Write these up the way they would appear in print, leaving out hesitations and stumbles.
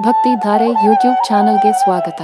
ಭಕ್ತಿ ಧಾರೆ ಯೂಟ್ಯೂಬ್ ಚಾನಲ್ಗೆ ಸ್ವಾಗತ.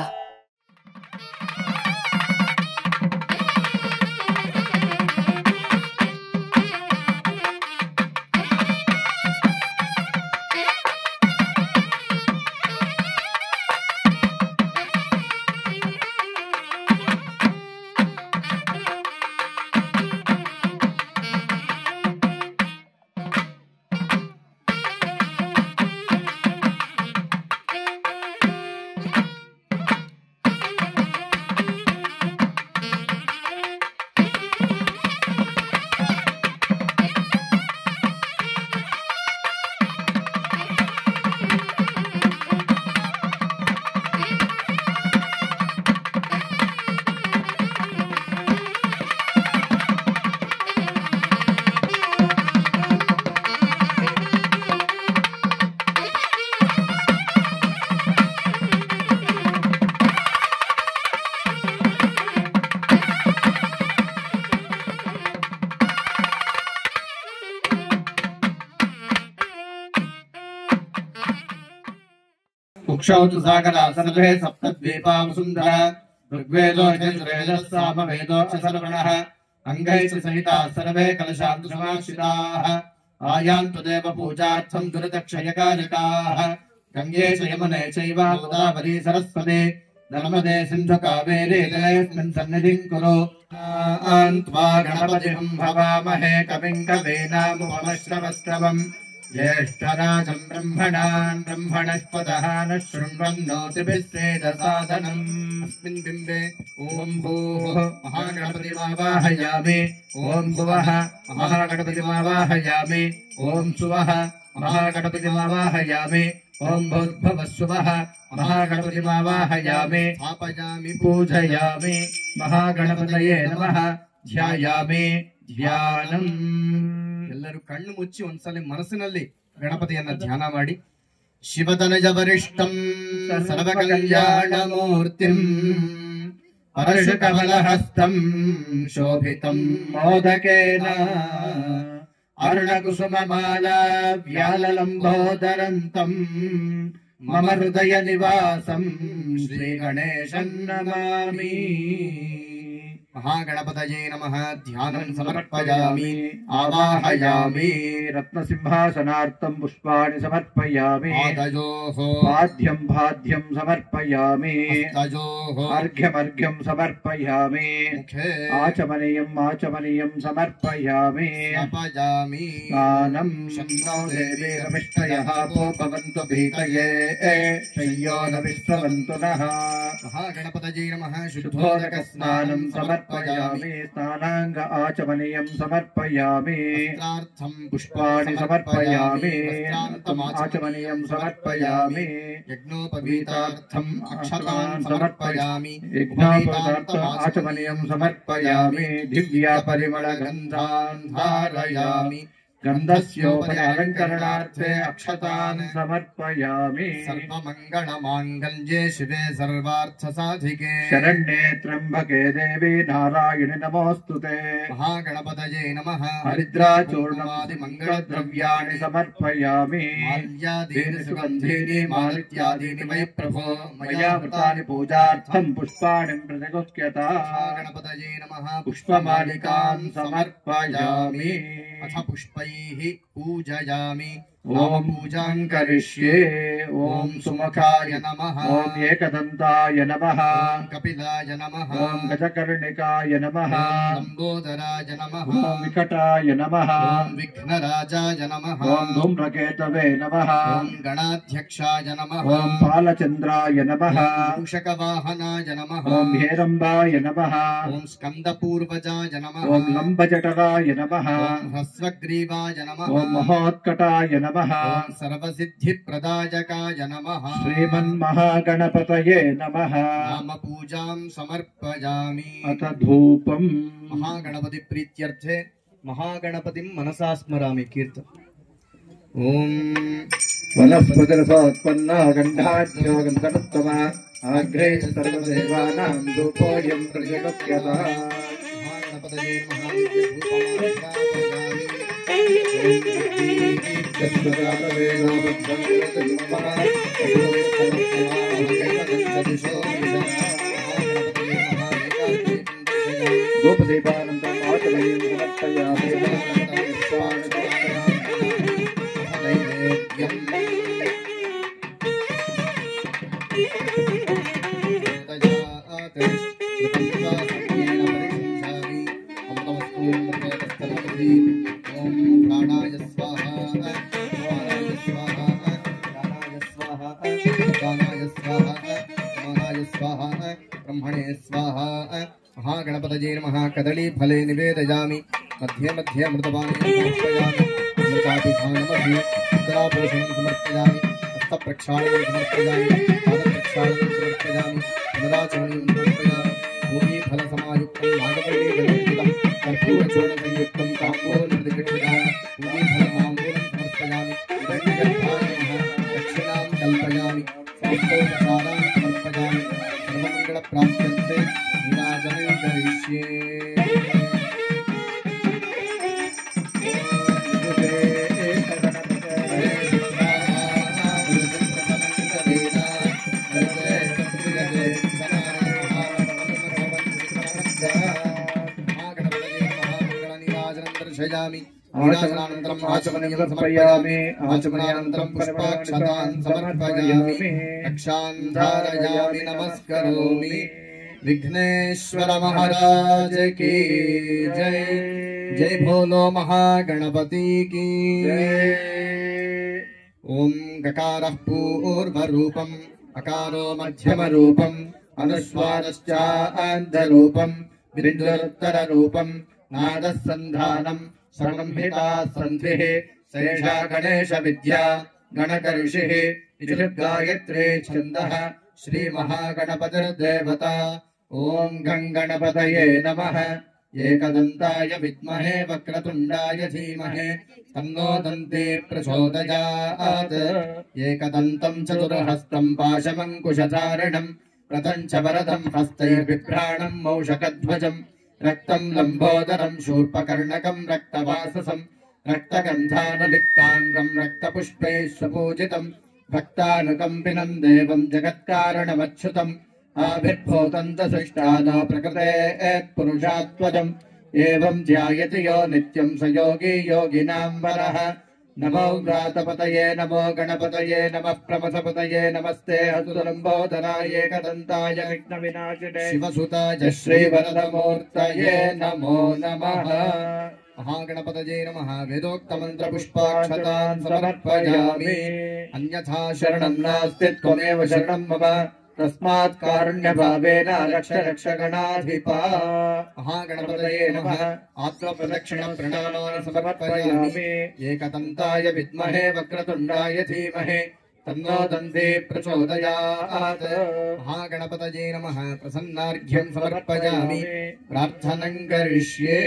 उक्षौतु सागरा सर्वे सप्तद्वीपा वसुन्धरा ऋग्वेदो यजुर्वेदः सामवेदो अथर्वणः अङ्गैश्च सहिताः सर्वे कलशान्तु समाश्रिताः आयान्तु देव पूजार्थं दुरितक्षयकालिकाः गङ्गे च यमुने चैव गोदावरी सरस्वती नर्मदे सिन्धु कावेरी जलेऽस्मिन् सन्निधिं कुरु त्वा गणपतिं भवामहे कविं कवीनामुपमश्रवस्तवम् ज्येष्ठराजं ब्रह्मणान् ब्रह्मणस्पतः न शृण्वन्नोतिभिः सेदसादनम् अस्मिन् बिम्बे ॐ भूः महागणपतिमावाहयामि ॐ भुवः महागणपतिमावाहयामि ॐ सुवः महागणपतिमावाहयामि ॐ भूर्भुवः सुवः महागणपतिमावाहयामि स्थापयामि पूजयामि महागणपतये नमः ध्यायामि ಧ್ಯಾನಂ. ಎಲ್ಲರೂ ಕಣ್ಣು ಮುಚ್ಚಿ ಒಂದ್ಸಲ ಮನಸ್ಸಿನಲ್ಲಿ ಗಣಪತಿಯನ್ನ ಧ್ಯಾನ ಮಾಡಿ ಶಿವತನಜ ವರಿಷ್ಠಂ ಸರ್ವಕಲ್ಯಾಣ ಮೂರ್ತಿಂ ಪರಶುಕಮಲಹಸ್ತಂ ಶೋಭಿತಂ ಮೋದಕೇನ ಅರುಣಕುಸುಮಮಾಲಾ ವ್ಯಾಲಲಂಬೋದರಂತಂ ಮಮ ಹೃದಯ ನಿವಾಸಂ ಶ್ರೀ ಗಣೇಶಂ ನಮಾಮಿ. महागणपतये नमः ध्यानं समर्पयामि आवाहयामि. रत्नसिंहासनार्थं पुष्पाणि समर्पयामि. पाद्योः भाद्यं समर्पयामि. अर्घ्यमर्घ्यं समर्पयामि. आचमनीयं समर्पयामि. स्नानं शन्नो देवीरभिष्टयः भवन्तु भीतये शय्यो न विश्रवन्तु नः. महागणपतये नमः शुद्धोदक स्नानं समर्पयामि. स्नानांग आचमनीयं समर्पयामि. पुष्पाणि समर्पयामि. आचमनीयं समर्पयामि. यज्ञोपवीतार्थम् अक्षतान् समर्पयामि. यज्ञोपवीतार्थम् आचमनीयं समर्पयामि. दिव्या परिमलगन्धान् धारयामि. गन्धस्योपरि अलङ्करणार्थे अक्षतान् समर्पयामि. सर्वमङ्गलमाङ्गल्ये शिवे सर्वार्थसाधिके शरण्ये त्र्यम्बके देवी नारायणि नमोऽस्तुते. महागणपतये नमः. हरिद्राचूर्णमादिमङ्गलद्रव्याणि समर्पयामि. माल्यादीनि सुगन्धीनि मालित्यादीनि मयि प्रभो मया कृतानि पूजार्थं पुष्पाणि प्रतिगुह्यता. गणपतये नमः. पुष्पमालिकान् समर्पयामि. अथ पुष्पैः पूजयामि. ओम पूजां करिष्ये. ओम सुमुखाय नमः. ओम एकदन्ताय नमः. ओम कपिलाय नमः. ओम गजकर्णिकाय नमः. लंबोदराय नमः. ओम विकटाय नमः. ओम विघ्नराजाय नमः. ओम धूम्रकेतवे नमः. ओम गणाध्यक्षाय नमः. ओम बालचन्द्राय नमः. मूषकवाहनाय नमः. ओम हेरम्बाय नमः. ओम स्कन्दपूर्वजाय नमः. ओम लम्बजठराय नमः. ओम ह्रस्वग्रीवाय नमः. ओम महोत्कटाय नमः. ओम सर्वसिद्धिप्रदायकाय नमः. श्रीमन्महागणपतये नमः. नाम पूजां समर्पयामि. अथ धूपम्. महागणपति प्रीत्यर्थे महागणपतिं मनसा स्मरामि. कीर्तन. ओम वनस्पतिरसोत्पन्ना गन्धाढ्यो गन्धर्वतमः आग्रे सर्वदेवानां धूपोऽयं प्रजगत्यतः. महागणपतये नमः. धूपदीपानन्तरम् आचमनीयं समर्पयामि ब्रह्मणे स्वाहा महागणपतये नमः कदली फले निवेदयामि मध्ये मध्ये अमृतपानी समर्पयामि अमृताभिधानमध्ये उत्तरापोषणं समर्पयामि हस्तप्रक्षालनं समर्पयामि पादप्रक्षालनं समर्पयामि अमृताचमनीं समर्पयामि भूमिफलसमायुक्तं नागवल्लीफलयुक्तं कर्पूरचूर्णसंयुक्तं ताम्बूलमृतगृह्णां भूमिफलमाम्बूलं समर्पयामि दक्षिणां कल्पयामि साष्टोपचारान् समर्पयामि सर्वमङ्गलप्राप्त्यर्थे नीराजनं करिष्ये आचमनानन्तरम् आचमनीयं समर्पयामि आचमनानन्तरं पुष्पाक्षतान् समर्पयामि रक्षान् धारयामि नमस्करोमि विघ्नेश्वर महाराज की जय जय भोलो महागणपति की ओम गकारः पूर्वरूपम् अकारो मध्यमरूपम् अनुस्वारश्चान्तरूपम् विद्युत्तररूपम् नादः सन्धानम् संहिता सन्धिः सैषा गणेश विद्या गणकऋषिः गायत्री छन्दः श्रीमहागणपतिर्देवता ॐ गणपतये नमः एकदन्ताय विद्महे वक्रतुण्डाय धीमहि तन्नो दन्ती प्रचोदयात् एकदन्तं चतुर्हस्तं पाशमङ्कुशधारिणं प्रतञ्च वरदं हस्तैर्बिभ्राणं मौषकध्वजम् रक्तं लम्बोदरं शूर्पकर्णकं रक्तवाससं रक्तगन्धानुलिप्ताङ्गं रक्तपुष्पैः सुपूजितं भक्तानुकम्पिनं देवं जगत्कारणमच्युतम् आविर्भूतं च सृष्टानो प्रकृतेः पुरुषात्वजम् एवं ध्यायति यो नित्यं स योगी योगिनां वरः नमो व्रातपतये नमो गणपतये नमः प्रमथपतये नमस्ते हसुलम्बोदराय एकदन्ताय विघ्नविनाशिने शिवसुताय श्रीवरदमूर्तये नमो नमः महागणपतये नमः वेदोक्तमन्त्रपुष्पाक्षतान् समर्पयामि अन्यथा शरणं नास्ति त्वमेव शरणं मम तस्मात् कारुण्यभावेन रक्ष रक्ष गणाधिपा महागणपतये नमः आत्मप्रदक्षिणं प्रणामान् समर्पयामि एकदन्ताय विद्महे वक्रतुण्डाय धीमहि तन्नो दन्ती प्रचोदयात् महागणपतये नमः प्रसन्नार्घ्यं समर्पयामि प्रार्थनं करिष्ये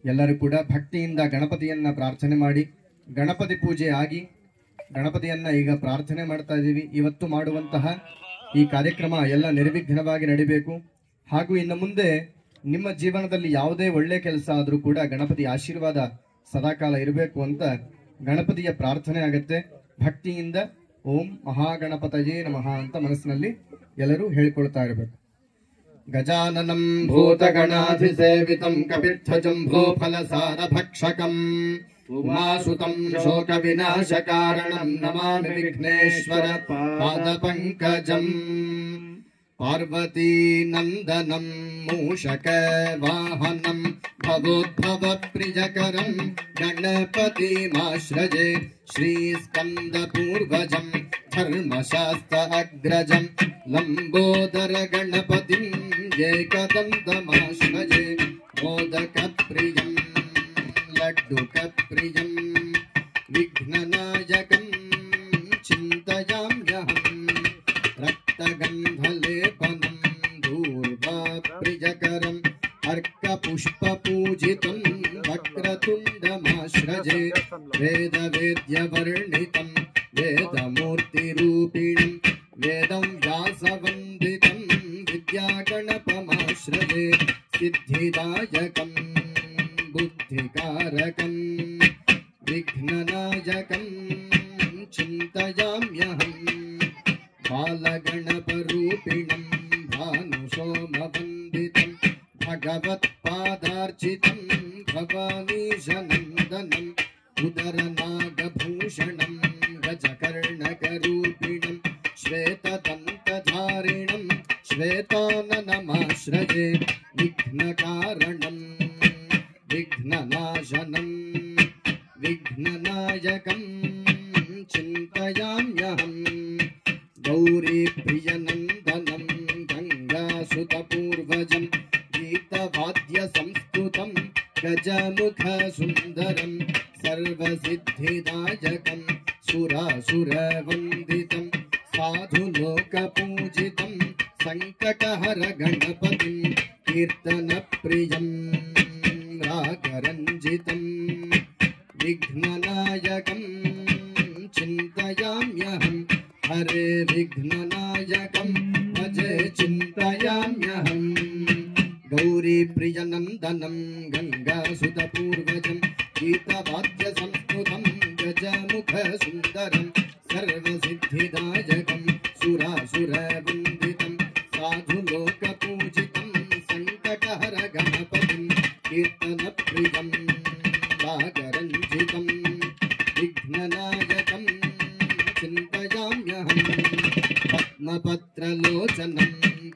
ಎಲ್ಲರೂ ಕೂಡ ಭಕ್ತಿಯಿಂದ ಗಣಪತಿಯನ್ನ ಪ್ರಾರ್ಥನೆ ಮಾಡಿ ಗಣಪತಿ ಪೂಜೆ ಆಗಿ ಗಣಪತಿಯನ್ನ ಈಗ ಪ್ರಾರ್ಥನೆ ಮಾಡ್ತಾ ಇದ್ದೀವಿ. ಇವತ್ತು ಮಾಡುವಂತಹ ಈ ಕಾರ್ಯಕ್ರಮ ಎಲ್ಲ ನಿರ್ವಿಘ್ನವಾಗಿ ನಡಿಬೇಕು. ಹಾಗೂ ಇನ್ನು ಮುಂದೆ ನಿಮ್ಮ ಜೀವನದಲ್ಲಿ ಯಾವುದೇ ಒಳ್ಳೆ ಕೆಲಸ ಆದರೂ ಕೂಡ ಗಣಪತಿ ಆಶೀರ್ವಾದ ಸದಾಕಾಲ ಇರಬೇಕು ಅಂತ ಗಣಪತಿಯ ಪ್ರಾರ್ಥನೆ ಆಗುತ್ತೆ. ಭಕ್ತಿಯಿಂದ ಓಂ ಮಹಾಗಣಪತಯೇ ನಮಃ ಅಂತ ಮನಸ್ಸಿನಲ್ಲಿ ಎಲ್ಲರೂ ಹೇಳ್ಕೊಳ್ತಾ ಇರಬೇಕು. ಗಜಾನನಂ ಭೂತಗಣಾಧಿಸೇವಿತಂ ಕಪಿತ್ಥಜಂಭೂಫಲಸಾರಭಕ್ಷಕಂ ಉಮಾಸುತಂ ಶೋಕ ವಿನಾಶಕಾರಣಂ ನಮಾಮಿ ವಿಘ್ನೇಶ್ವರ ಪಾದಪಂಕಜಂ ಪಾರ್ವತೀ ನಂದನಂ ಮೂಷಕ ವಾಹನಂ ಭವೋದ್ಭವ ಪ್ರಿಯಕರಂ ಗಣಪತಿಮಾಶ್ರಜೆ ಶ್ರೀ ಸ್ಕಂದ ಪೂರ್ವಜಂ ಧರ್ಮಶಾಸ್ತ್ರ ಅಗ್ರಜಂ ಲಂಬೋದರ ಗಣಪತಿಂ ಏಕದಂತಮಾಶ್ರಜೆ ಮೋದಕ ಪ್ರಿಯಂ ಲಡ್ಡುಕ ಪ್ರಿಯಂ ವಿಘ್ನನಾಯಕಂ ಚಿಂತಯಾಮ್ಯಹಂ ರಕ್ತಗಂಧಲೇಪನಂ ಧೂರ್ವಾ ಪ್ರಿಯಕರಂ अर्कपुष्पपूजितं वक्रतुण्डमाश्रजे वेदवेद्यवर्णितं वेदमूर्तिरूपिणं वेदं व्यासवन्दितं विद्यागणपमाश्रजे सिद्धिदायकं बुद्धिकारकं चिन्तयाम्यहम् बालगणपरूपिणं भानुसोमवन्दितं भगवत्पादार्चितं भवानीशनन्दनं उदरनागभूषणं गजकर्णकरूपिणं श्वेतदन्तधारिणं श्वेताननमाश्रये विघ्नकारणं विघ्ननाशनं विघ्ननायकं चिन्तयाम्यहम् गौरीप्रियनन्दनं गङ्गासुतपूर्वजं गीतवाद्यसंस्तुतं गजमुखसुन्दरं सर्वसिद्धिदायकं सुरासुरवन्दितं साधुलोकपूजितं सङ्कटहरगणपतिं कीर्तनप्रियं रागरञ्जितं विघ्ननायकं चिन्तयाम्यहम् हरे विघ्ननायकं भजे चिन्तयाम्यहम् गौरीप्रियनन्दनं गङ्गासुतपूर्वजं गीतवाद्यसंस्कृतं गजमुखसुन्दरं सर्वसिद्धिदायकं सुरासुरवन्दितं साधुलोकपूजितं सङ्कटहरगणपतिं कीर्तनप्रियं रागरञ्जितं विघ्ननायकं चिन्तयाम्यहम् पद्मपत्रलोचनं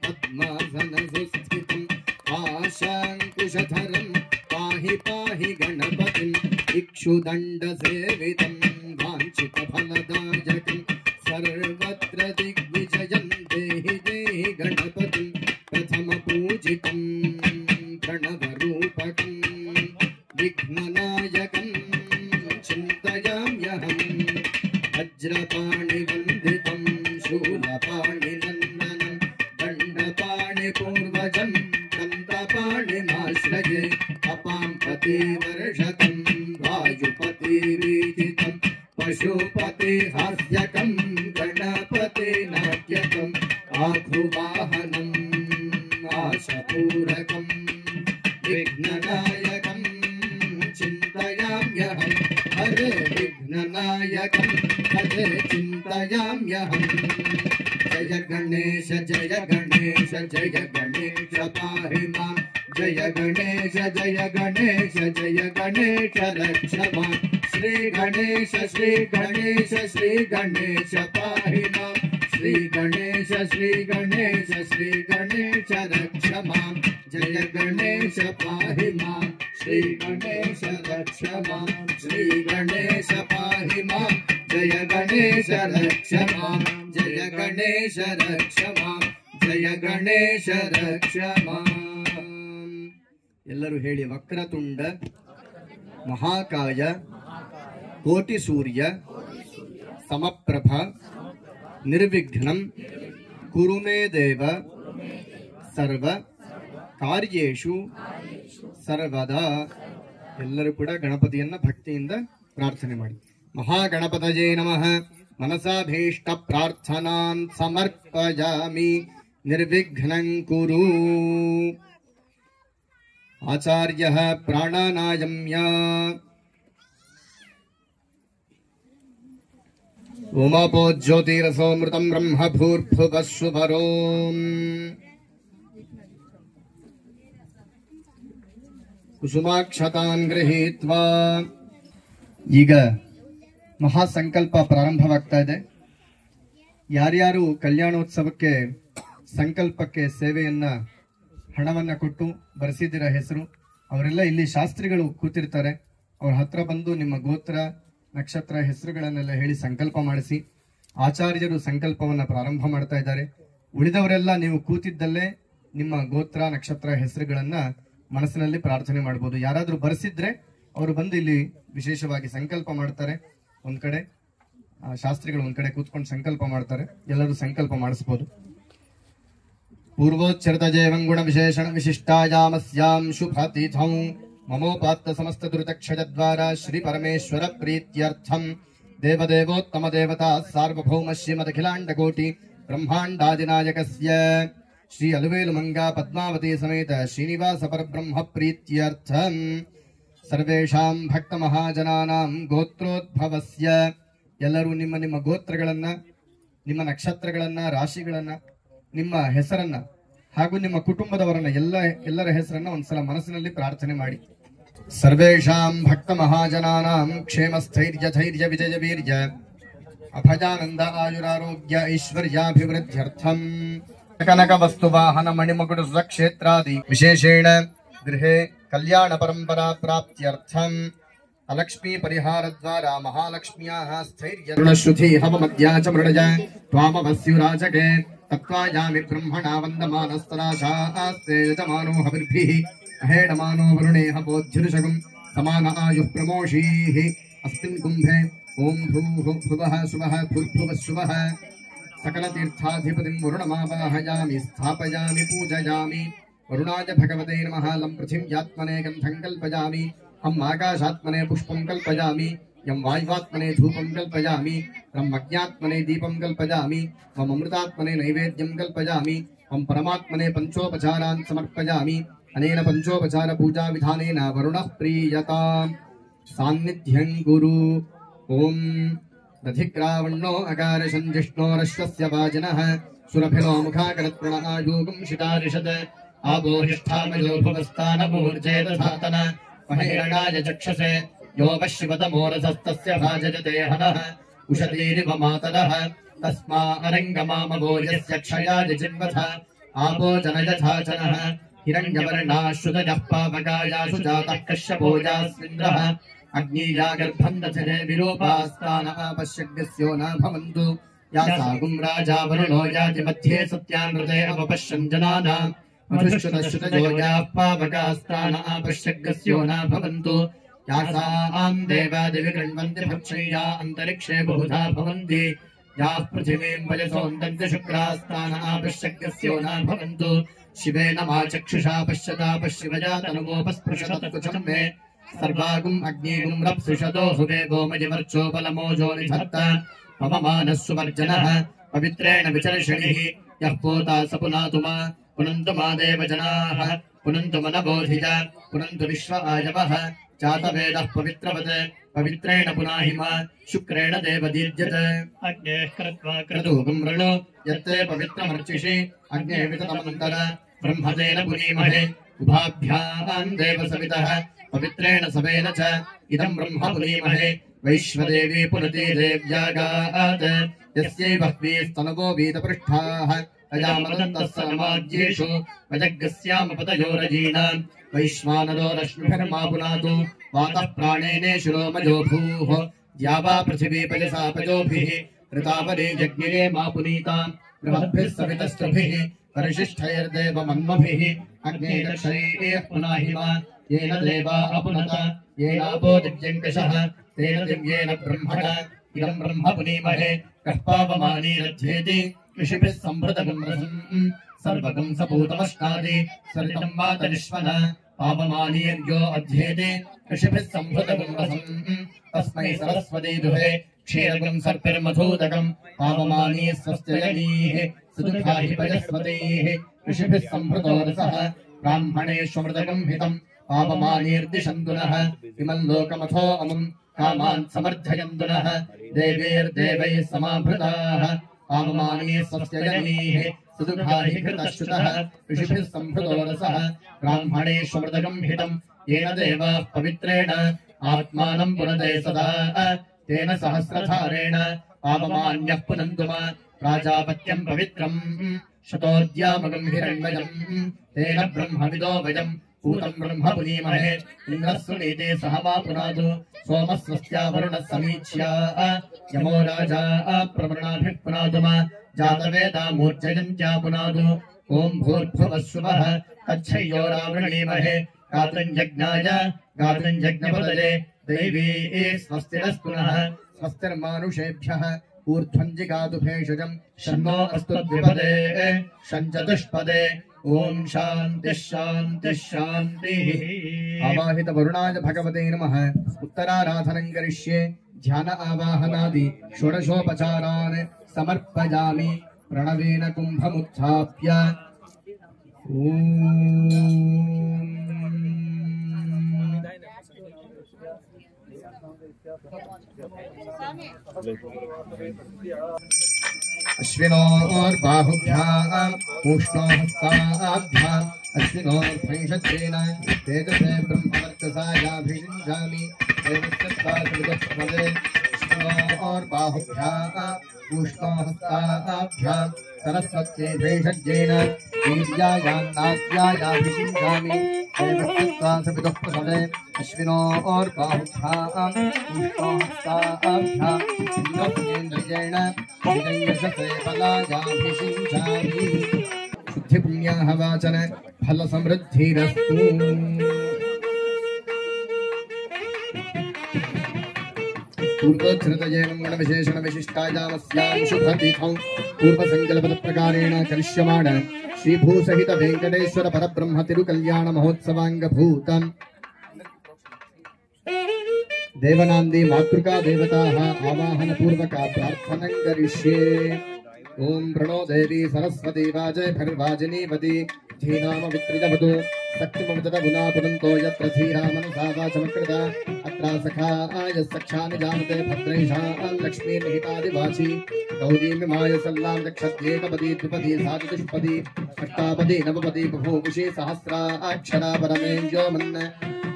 पद्मासनसुस्थितं पाशाङ्कुशधरं पाहि पाहि गणपतिं इक्षुदण्डसेवितं वाञ्छितफलदायकं सर्वत्र दिग्विजयं देहि देहि गणपतिं प्रथमपूजितं प्रणवरूपकं विघ्ननायकं चिन्तयाम्यहम् वज्रपाणिवन्दितं शूलपाणिनन्दनं दण्डपाणिपूर्वजं दन्तपाणिमाश्रये अपां पतिवर्षकं वायुपतिरीजितं पशुपतिहास्यकं गणपतिनाट्यकम् आघ्रुवाहनम् आशपूरकं विघ्ननायकं चिन्तयाम्यहम् हरे विघ्ननायकं भजे चिन्तयाम्यहम् जय गणेश जय गणेश जय गणेश पाहि मां जय गणेश जय गणेश जय गणेश रक्ष मां श्री गणेश श्री गणेश श्री गणेश पाहि मां श्री गणेश श्री गणेश श्री गणेश रक्ष मां जय गणेश पाहि मां श्री गणेश रक्ष मां श्री गणेश पाहि मां जय गणेश रक्ष मां जय गणेश रक्ष मां जय गणेश रक्ष मां ಎಲ್ಲರೂ ಹೇಳಿ ವಕ್ರತುಂಡ ಮಹಾಕಾಯ ಕೋಟಿ ಸೂರ್ಯ ಸಮಪ್ರಭ ನಿರ್ವಿಘ್ನಂ ಕುರು ಮೇ ದೇವ ಸರ್ವ ಕಾರ್ಯೇಷು ಸರ್ವದಾ ಎಲ್ಲರೂ ಕೂಡ ಗಣಪತಿಯನ್ನ ಭಕ್ತಿಯಿಂದ ಪ್ರಾರ್ಥನೆ ಮಾಡಿ ಮಹಾಗಣಪತಯೇ ನಮಃ ಮನಸಾಭೀಷ್ಟ ಪ್ರಾರ್ಥನಾನ್ ಸಮರ್ಪಯಾಮಿ ನಿರ್ವಿಘ್ನಂ ಕುರು आचार्यः प्राणानायम्य उमापो ज्योतिरसोमृतं ब्रह्म भूर्भुवः शुभरोम् कुसुमाक्षतान् गृहीत्वा ಈಗ ಮಹಾಸಂಕಲ್ಪ ಪ್ರಾರಂಭವಾಗ್ತಾ ಇದೆ. ಯಾರ್ಯಾರು ಕಲ್ಯಾಣೋತ್ಸವಕ್ಕೆ ಸಂಕಲ್ಪಕ್ಕೆ ಸೇವೆಯನ್ನ ಹಣವನ್ನ ಕೊಟ್ಟು ಬರೆಸಿದಿರ ಹೆಸರು ಅವರೆಲ್ಲ ಇಲ್ಲಿ ಶಾಸ್ತ್ರಿಗಳು ಕೂತಿರ್ತಾರೆ. ಅವ್ರ ಹತ್ರ ಬಂದು ನಿಮ್ಮ ಗೋತ್ರ ನಕ್ಷತ್ರ ಹೆಸರುಗಳನ್ನೆಲ್ಲ ಹೇಳಿ ಸಂಕಲ್ಪ ಮಾಡಿಸಿ ಆಚಾರ್ಯರು ಸಂಕಲ್ಪವನ್ನ ಪ್ರಾರಂಭ ಮಾಡ್ತಾ ಇದ್ದಾರೆ. ಉಳಿದವರೆಲ್ಲ ನೀವು ಕೂತಿದ್ದಲ್ಲೇ ನಿಮ್ಮ ಗೋತ್ರ ನಕ್ಷತ್ರ ಹೆಸರುಗಳನ್ನ ಮನಸ್ಸಿನಲ್ಲಿ ಪ್ರಾರ್ಥನೆ ಮಾಡಬಹುದು. ಯಾರಾದ್ರೂ ಬರೆಸಿದ್ರೆ ಅವರು ಬಂದು ಇಲ್ಲಿ ವಿಶೇಷವಾಗಿ ಸಂಕಲ್ಪ ಮಾಡ್ತಾರೆ. ಒಂದ್ ಕಡೆ ಶಾಸ್ತ್ರಿಗಳು ಒಂದ್ ಕಡೆ ಕೂತ್ಕೊಂಡು ಸಂಕಲ್ಪ ಮಾಡ್ತಾರೆ. ಎಲ್ಲರೂ ಸಂಕಲ್ಪ ಮಾಡಿಸಬಹುದು. पूर्वोच्चरित जैवंगुण विशेषण विशिष्टायामस्यां शुभतिथौ ममोपात्त समस्त दुरितक्षय द्वारा श्री परमेश्वर प्रीत्यर्थं देवदेवोत्तम देवता सार्वभौम श्रीमदखिलांड कोटि ब्रह्मांडादिनायकस्य श्री अलवेलु मंगा पद्मावती समेत श्रीनिवास परब्रह्म प्रीत्यर्थं सर्वेषां भक्त महाजनानां गोत्रोद्भवस्य ಎಲ್ಲರೂ ನಿಮ್ಮ ನಿಮ್ಮ ಗೋತ್ರಗಳನ್ನ, ನಿಮ್ಮ ನಕ್ಷತ್ರಗಳನ್ನ, ರಾಶಿಗಳನ್ನ, ನಿಮ್ಮ ಹೆಸರನ್ನ ಹಾಗೂ ನಿಮ್ಮ ಕುಟುಂಬದವರನ್ನ ಎಲ್ಲರ ಹೆಸರನ್ನ ಒಂದ್ಸಲ ಮನಸ್ಸಿನಲ್ಲಿ ಪ್ರಾರ್ಥನೆ ಮಾಡಿ. ಸರ್ವೇಷಾಂ ಭಕ್ತ ಮಹಾಜನಾನಾಂ ಕ್ಷೇಮ ಸ್ಥೈರ್ಯ ಧೈರ್ಯ ವಿಜಯ ವೀರ್ಯ ಅಭಜಾನಂದ ಆಯುರಾರೋಗ್ಯ ಐಶ್ವರ್ಯಾಭಿವೃದ್ಧ್ಯರ್ಥಂ ಕನಕ ವಸ್ತು ವಾಹನ ಮಣಿಮಗುಡು ಸುಕ್ಷೇತ್ರಾದಿ ವಿಶೇಷೇಣ ಗೃಹೇ ಕಲ್ಯಾಣ ಪರಂಪರಾ ಪ್ರಾಪ್ತ್ಯರ್ಥಂ अलक्ष्मी परिहार द्वारा महालक्ष्म्याः स्थैर्य ऋणश्रुति हव मध्या च मृडज त्वामवस्युराजके तत्त्वायामि ब्रह्मणा वन्दमानस्तराशास्ते यजमानो हविर्भिः अहेडमानो वरुणेह बोध्यृशगुं समान आयुः प्रमोषीः अस्मिन् कुम्भे ओं भूः भुवः शुभः भूर्भुवः शुभः सकलतीर्थाधिपतिं वरुणमावाहयामि स्थापयामि पूजयामि वरुणाय भगवते नमः लं पृथिव्यात्मने गन्धं कल्पयामि हम आकाशात्मने पुष्पं कल्पयामि यं वायुवात्मने धूपं कल्पयामि रं अज्ञात्मने दीपं कल्पयामि मम अमृतात्मने नैवेद्यं कल्पयामि हम परमात्मने पंचोपचारान् समर्पयामि अनेन पंचोपचार पूजा विधानेन वरुणः प्रीयतां सान्निध्यं गुरु ओम दधिग्रावण्णो अकार संजिष्णोरश्वस्य वाजिनः सुरभिनो मुखाकरत्रण आयोगं शितारिषद आबोहिष्ठामयो भुवस्तानमूर्जेदधातन महेरणाय चक्षसे यो वश्यवतमोरसस्तस्य भाजयते हनः उषतीरिव मातरः तस्मा अरङ्गमामभोजस्य क्षयाय जिन्वथ आपो जनयथाचनः हिरण्यवर्णाश्रुतयः पावकायाशु जातः कश्यपोजास्मिन्द्रः अग्नीया गर्भं दधरे विरूपास्तान आपश्यग्स्यो न भवन्तु या सागुं राजा वरुणो याति मध्ये सत्यानृते अपपश्यन् जनानाम् मधुश्रुतश्रुतयोजाः पावकास्तान आपश्यग्स्यो न भवन्तु यासां देवादिवि गृह्णन्ति भक्षय्या अन्तरिक्षे बहुधा भवन्ति याः पृथिवीं वयसोऽन्तन्ति शुक्रास्तान आपश्यग्स्यो न भवन्तु शिवेन मा चक्षुषा पश्यता पश्यवया तनुगोपस्पृशतत्कुचं मे सर्वागुम् अग्निगुं रप्सुषतो हुवे गोमयिवर्चोपलमोजो निधत्त मम मानः सुवर्जनः पवित्रेण विचर्षणिः यः पोता स पुनातु मा पुनन्तु मा देवजनाः पुनन्तु मनबोधिज पुनन्तु विश्व आयवः जातवेदः पवित्रवत् पवित्रेण पुनाहि मा शुक्रेण देवदीर्यत अग्नेः कृत्वा क्रतूगं वृणु यत्ते पवित्रमर्चिषि अग्ने विततमन्तर ब्रह्मतेन पुनीमहे उभाभ्यां देवसवितः पवित्रेण सवेन च इदं ब्रह्म पुनीमहे वैश्वदेवी पुनति देव्यागात् यस्यै बह्वीस्तनवो वीतपृष्ठाः अजामदन्तः सर्वाज्येषु वजग्स्यामपतयोरजीनाम् वैश्वानरो रश्मिभिर्मा पुनातु वातः प्राणेनेषु रोमजो भूः द्यावा पृथिवी पयसा पयोभिः ऋतावरे यज्ञे मा पुनीताम् बृहद्भिः सवितस्तभिः परिशिष्टैर्देवमन्मभिः अग्ने दक्षैः पुनाहि मा येन देवा अपुनत येनापो दिव्यङ्कषः तेन दिव्येन ब्रह्मण इदं ब्रह्म पुनीमहे कः पावमानीरध्येति ऋषिभिः सम्भृतगं रसम् सर्वगं सपूतमश्नादि सरितं मातरिश्वन पावमानीर्यो अध्येति ऋषिभिः सम्भृतगं रसम् तस्मै सरस्वती दुहे क्षीरगं सर्पिर्मधूदकं पावमानी स्वस्त्ययनीः सुदुःखाहि पयस्वतीः ऋषिभिः सम्भृतो रसः ब्राह्मणेष्वमृतगं हितं पावमानीर्दिशन्तु नः इमं लोकमथो अमुं कामान् समर्थयन्तु नः देवीर्देवैः समाभृताः पावमानी स्वस्त्ययनीः सुदुःखाहि कृतश्रुतः ऋषिभिः सम्भृतो रसः ब्राह्मणेष्वमृतगं हितं येन देवाः पवित्रेण आत्मानं पुनते सदा तेन सहस्रधारेण पावमान्यः पुनन्तु मा प्राजापत्यं पवित्रं शतोद्यामगं हिरण्मयं तेन ब्रह्मविदो वयं पूतं ब्रह्म पुनीमहे इन्द्रः सुनीते सह मा पुनातु सोमः स्वस्त्या वरुणः समीच्या यमो राजा प्रवृणाभिः पुनातु मा जातवेदा मूर्जयन्त्या पुनातु ॐ भूर्भुवः शुभः तच्छय्योरावृणीमहे गात्रं यज्ञपतये दैवी स्वस्तिरस्तु नः स्वस्तिर्मानुषेभ्यः ऊर्ध्वञ्जिगातु भेषजं शन्नो अस्तु द्विपदे शञ्चतुष्पदे ओम शांति शांति शांतिः। आवाहित वरुणाय भगवते नमः। उत्तराराधनं करिष्ये। ध्यान आवाहनादि षोडशोपचारान् समर्पयामि। प्रणवेन कुम्भमुत्थाप्य ओम अश्विनोर्बाहुभ्याम् उष्णोहस्ताभ्याम् अश्विनोर्भैषज्येन तेजसे ब्रह्मवर्चसायाभिषिञ्जामि अश्विनोर्बाहुभ्याम् उष्णोहस्ताभ्याम् सरस्वत्यै भैषज्येन वीर्यायान्नाद्यायाभिषिञ्जामि अश्विनोर्बाहुभ्याम् उष्णोहस्ताभ्याम् इन्द्रेन्द्रियेण विजयशसे बलायाभिषिञ्जामि शुद्धिपुण्याः वाचन फलसमृद्धिरस्तु। पूर्वोच्छ्रितयेन गणविशेषणविशिष्टायामस्यां शुभतिथौ पूर्वसङ्कल्पप्रकारेण करिष्यमाण श्रीभूसहित वेङ्कटेश्वर परब्रह्म तिरुकल्याण महोत्सवाङ्गभूतम् देवनान्दी मातृका देवताः आवाहन पूर्वक प्रार्थनं करिष्ये। ओम प्रणो देवी सरस्वती वाजे भर्वाजिनीवती धीनाम वित्रिजवतु शक्तिमवतत गुणापुरन्तो यत्र धीरामनसा वाचमकृता अत्रा सखाय सक्षानि जानते भद्रैषा लक्ष्मी निहितादिवाची गौरीमिमाय सल्लां दक्षत्येकपदी द्विपदी साधुष्पदी अष्टापदी नवपदी बभूषी सहस्रा अक्षरा परमेन्द्यो मन्न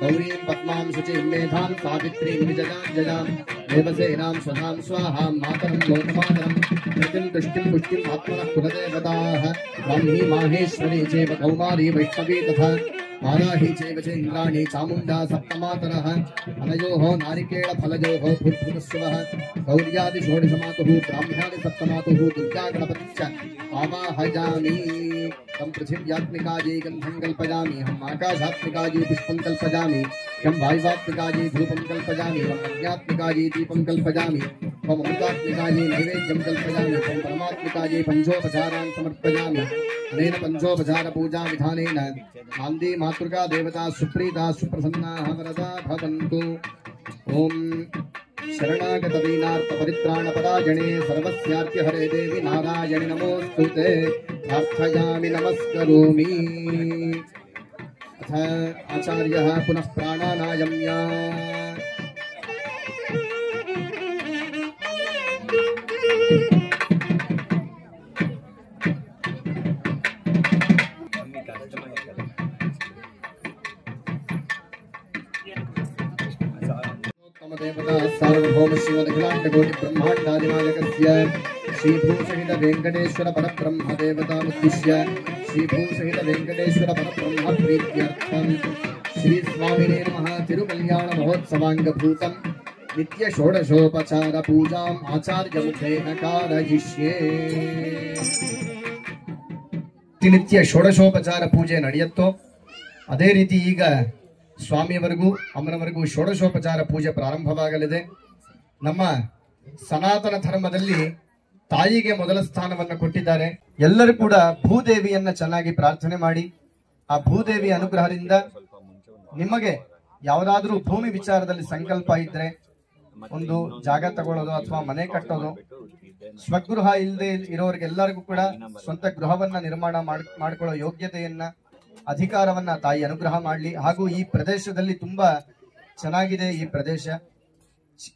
गौरीं पद्मां शुचिं मेधां सावित्रीं विजयां देवसेनां स्वधां स्वाहां मातरं लोकमातरं प्रतिं तुष्टिं पुष्टिं आत्मनः कुलदेवताः ब्राह्मी माहेश्वरी चैव कौमारी वैष्णवी तथा वाराही चैव च इन्द्राणी चामुण्डा सप्तमातरः अनयोः नारिकेळ फलयोः भूर्भुवस्सुवः गौर्यादि षोडशमातुः ब्राह्म्यादि सप्तमातुः दुर्गा गणपतिश्च आवाहयामि। तं पृथिव्यात्मिकायै गन्धं कल्पयामि हम आकाशात्मिकायै पुष्पं कल्पयामि यं वायुवात्मिकायै धूपं कल्पयामि यं अग्न्यात्मिकायै दीपं कल्पयामि त्वम् अमृतात्मिकायै नैवेद्यं कल्पयामि त्वं परमात्मिकायै पञ्चोपचारान् समर्पयामि। अनेन पञ्चोपचार पूजा विधानेन नान्दी मातृका देवता सुप्रीता सुप्रसन्नाः वरदा भवन्तु। ओम शरणागत दीनार्थ परित्राण परायणे सर्वस्यार्ति हरे देवी नारायणि नमोस्तुते प्रार्थयामि नमस्करोमि। अथ आचार्यः पुनः प्राणानायम्य सार्वभौम शिवदखिलाण्डकोटि ब्रह्माण्डादिनायकस्य श्रीभूसहित वेङ्कटेश्वर परब्रह्म देवतामुद्दिश्य श्रीभूसहित वेङ्कटेश्वर परब्रह्म प्रीत्यर्थं श्री स्वामिने नमः तिरुकल्याण महोत्सवाङ्गभूतं नित्य षोडशोपचार पूजाम् आचार्यमुखेन कारयिष्ये। नित्य षोडशोपचार पूजे ನಡೆಯುತ್ತೋ ಅದೇ ರೀತಿ ಈಗ ಸ್ವಾಮಿಯವರಿಗೂ ಅಮ್ಮನವರಿಗೂ ಷೋಡಶೋಪಚಾರ ಪೂಜೆ ಪ್ರಾರಂಭವಾಗಲಿದೆ। ನಮ್ಮ ಸನಾತನ ಧರ್ಮದಲ್ಲಿ ತಾಯಿಗೆ ಮೊದಲ ಸ್ಥಾನವನ್ನು ಕೊಟ್ಟಿದ್ದಾರೆ। ಎಲ್ಲರೂ ಕೂಡ ಭೂದೇವಿಯನ್ನ ಚೆನ್ನಾಗಿ ಪ್ರಾರ್ಥನೆ ಮಾಡಿ ಆ ಭೂದೇವಿ ಅನುಗ್ರಹದಿಂದ ನಿಮಗೆ ಯಾವುದಾದ್ರೂ ಭೂಮಿ ವಿಚಾರದಲ್ಲಿ ಸಂಕಲ್ಪ ಇದ್ರೆ ಒಂದು ಜಾಗ ತಗೊಳ್ಳೋದು ಅಥವಾ ಮನೆ ಕಟ್ಟೋದು ಸ್ವಗೃಹ ಇಲ್ಲದೆ ಇರೋರಿಗೆಲ್ಲರಿಗೂ ಕೂಡ ಸ್ವಂತ ಗೃಹವನ್ನ ನಿರ್ಮಾಣ ಮಾಡಿಕೊಳ್ಳೋ ಯೋಗ್ಯತೆಯನ್ನ ಅಧಿಕಾರವನ್ನ ತಾಯಿ ಅನುಗ್ರಹ ಮಾಡಲಿ। ಹಾಗೂ ಈ ಪ್ರದೇಶದಲ್ಲಿ ತುಂಬಾ ಚೆನ್ನಾಗಿದೆ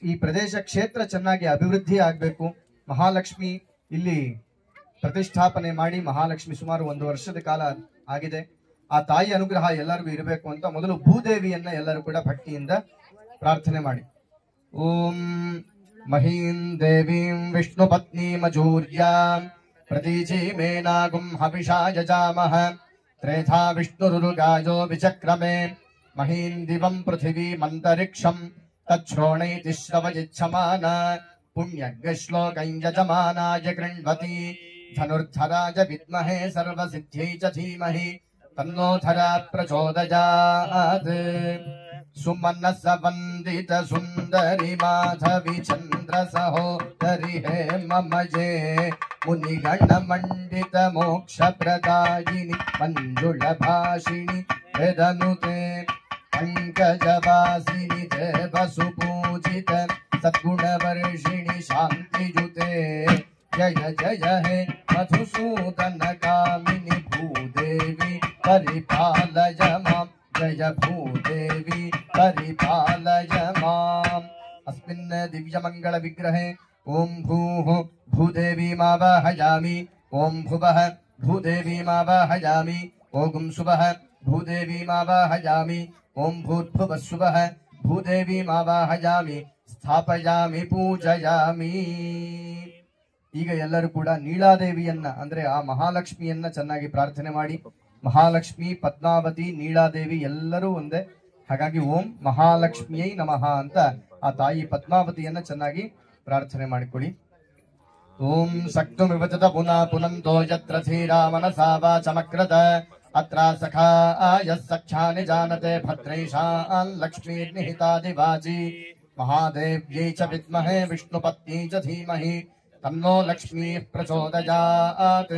ಈ ಪ್ರದೇಶ ಕ್ಷೇತ್ರ ಚೆನ್ನಾಗಿ ಅಭಿವೃದ್ಧಿ ಆಗಬೇಕು। ಮಹಾಲಕ್ಷ್ಮಿ ಇಲ್ಲಿ ಪ್ರತಿಷ್ಠಾಪನೆ ಮಾಡಿ ಮಹಾಲಕ್ಷ್ಮಿ ಸುಮಾರು 1 ವರ್ಷದ ಕಾಲ ಆಗಿದೆ। ಆ ತಾಯಿ ಅನುಗ್ರಹ ಎಲ್ಲರಿಗೂ ಇರಬೇಕು ಅಂತ ಮೊದಲು ಭೂದೇವಿಯನ್ನ ಎಲ್ಲರೂ ಕೂಡ ಭಕ್ತಿಯಿಂದ ಪ್ರಾರ್ಥನೆ ಮಾಡಿ। ಓಂ ಮಹೀಂ ದೇವೀಂ ವಿಷ್ಣು ಪತ್ನಿ ಮಜೂರ್ಯಾಂ ಪ್ರತೀಚೀಮೇನಾಗುಂ ಹವಿಷಾ ಯಜಾಮಹ ತ್ರೇಧಾ ವಿಷ್ಣುರುಗಾಯೋ ವಿಚಕ್ರಮೇ ಮಹೀಂ ದಿವಂ ಪೃಥಿವೀಮಂತರಿಕ್ಷಂ ತಚ್ಛ್ರೋಣೈತಿ ಶ್ರವಯಿಚ್ಛಮಾನ पुण्यश्लोकं यजमानाय कृण्वति धनुर्धराय विद्महे सर्वसिद्ध्यै च धीमहि तन्नो धरा प्रचोदयात्। सुमनस वन्दित सुन्दरि माधवी चन्द्र सहोदरि हे ममजे मुनिगणमण्डित मोक्षप्रदायिनि मञ्जुलभाषिणि वेदनुते पंकजवासिनि देवसुपूजित सद्गुणवर्षिणि शान्तियुते जय जय हे मधुसूदन कामिनि भूदेवी परिपालय मां जय भूदेवी परिपालय मां। अस्मिन् दिव्यमङ्गल विग्रहे ओम भूः भूदेवीमावाहयामि ओम भुवः भूदेवीमावाहयामि ओम शुभः भूदेवीमावाहयामि ओम भूर्भुवः शुभः भूदेवीमावाहयामि ಸ್ಥಾಪಯಾಮಿ ಪೂಜಯಾಮಿ. ಈಗ ಎಲ್ಲರೂ ಕೂಡ ನೀಳಾದೇವಿಯನ್ನ ಅಂದ್ರೆ ಆ ಮಹಾಲಕ್ಷ್ಮಿಯನ್ನ ಚೆನ್ನಾಗಿ ಪ್ರಾರ್ಥನೆ ಮಾಡಿ. ಮಹಾಲಕ್ಷ್ಮಿ, ಪದ್ಮಾವತಿ, ನೀಳಾದೇವಿ ಎಲ್ಲರೂ ಒಂದೇ. ಹಾಗಾಗಿ ಓಂ ಮಹಾಲಕ್ಷ್ಮಿಯೈ ನಮಃ ಅಂತ ಆ ತಾಯಿ ಪದ್ಮಾವತಿಯನ್ನ ಚೆನ್ನಾಗಿ ಪ್ರಾರ್ಥನೆ ಮಾಡಿಕೊಳ್ಳಿ. ಓಂ ಸಕ್ತು ವಿವಚತ ಪುನಃ ಪುನಂತೋ ಯತ್ರ ಧೀರಾ ಮನಸಾ ವಾಚಮಕ್ರತ ಅತ್ರ ಸಖಾ ಯಸ್ ಸಖ್ಯಾನಿ ಜಾನತೆ ಭದ್ರೈಷಾನ್ ಲಕ್ಷ್ಮೀರ್ನಿಹಿತಾದಿವಾಚಿ महादेव्यै च विद्महे विष्णुपत्न्यै च धीमहि तन्नो लक्ष्मीः प्रचोदयात्.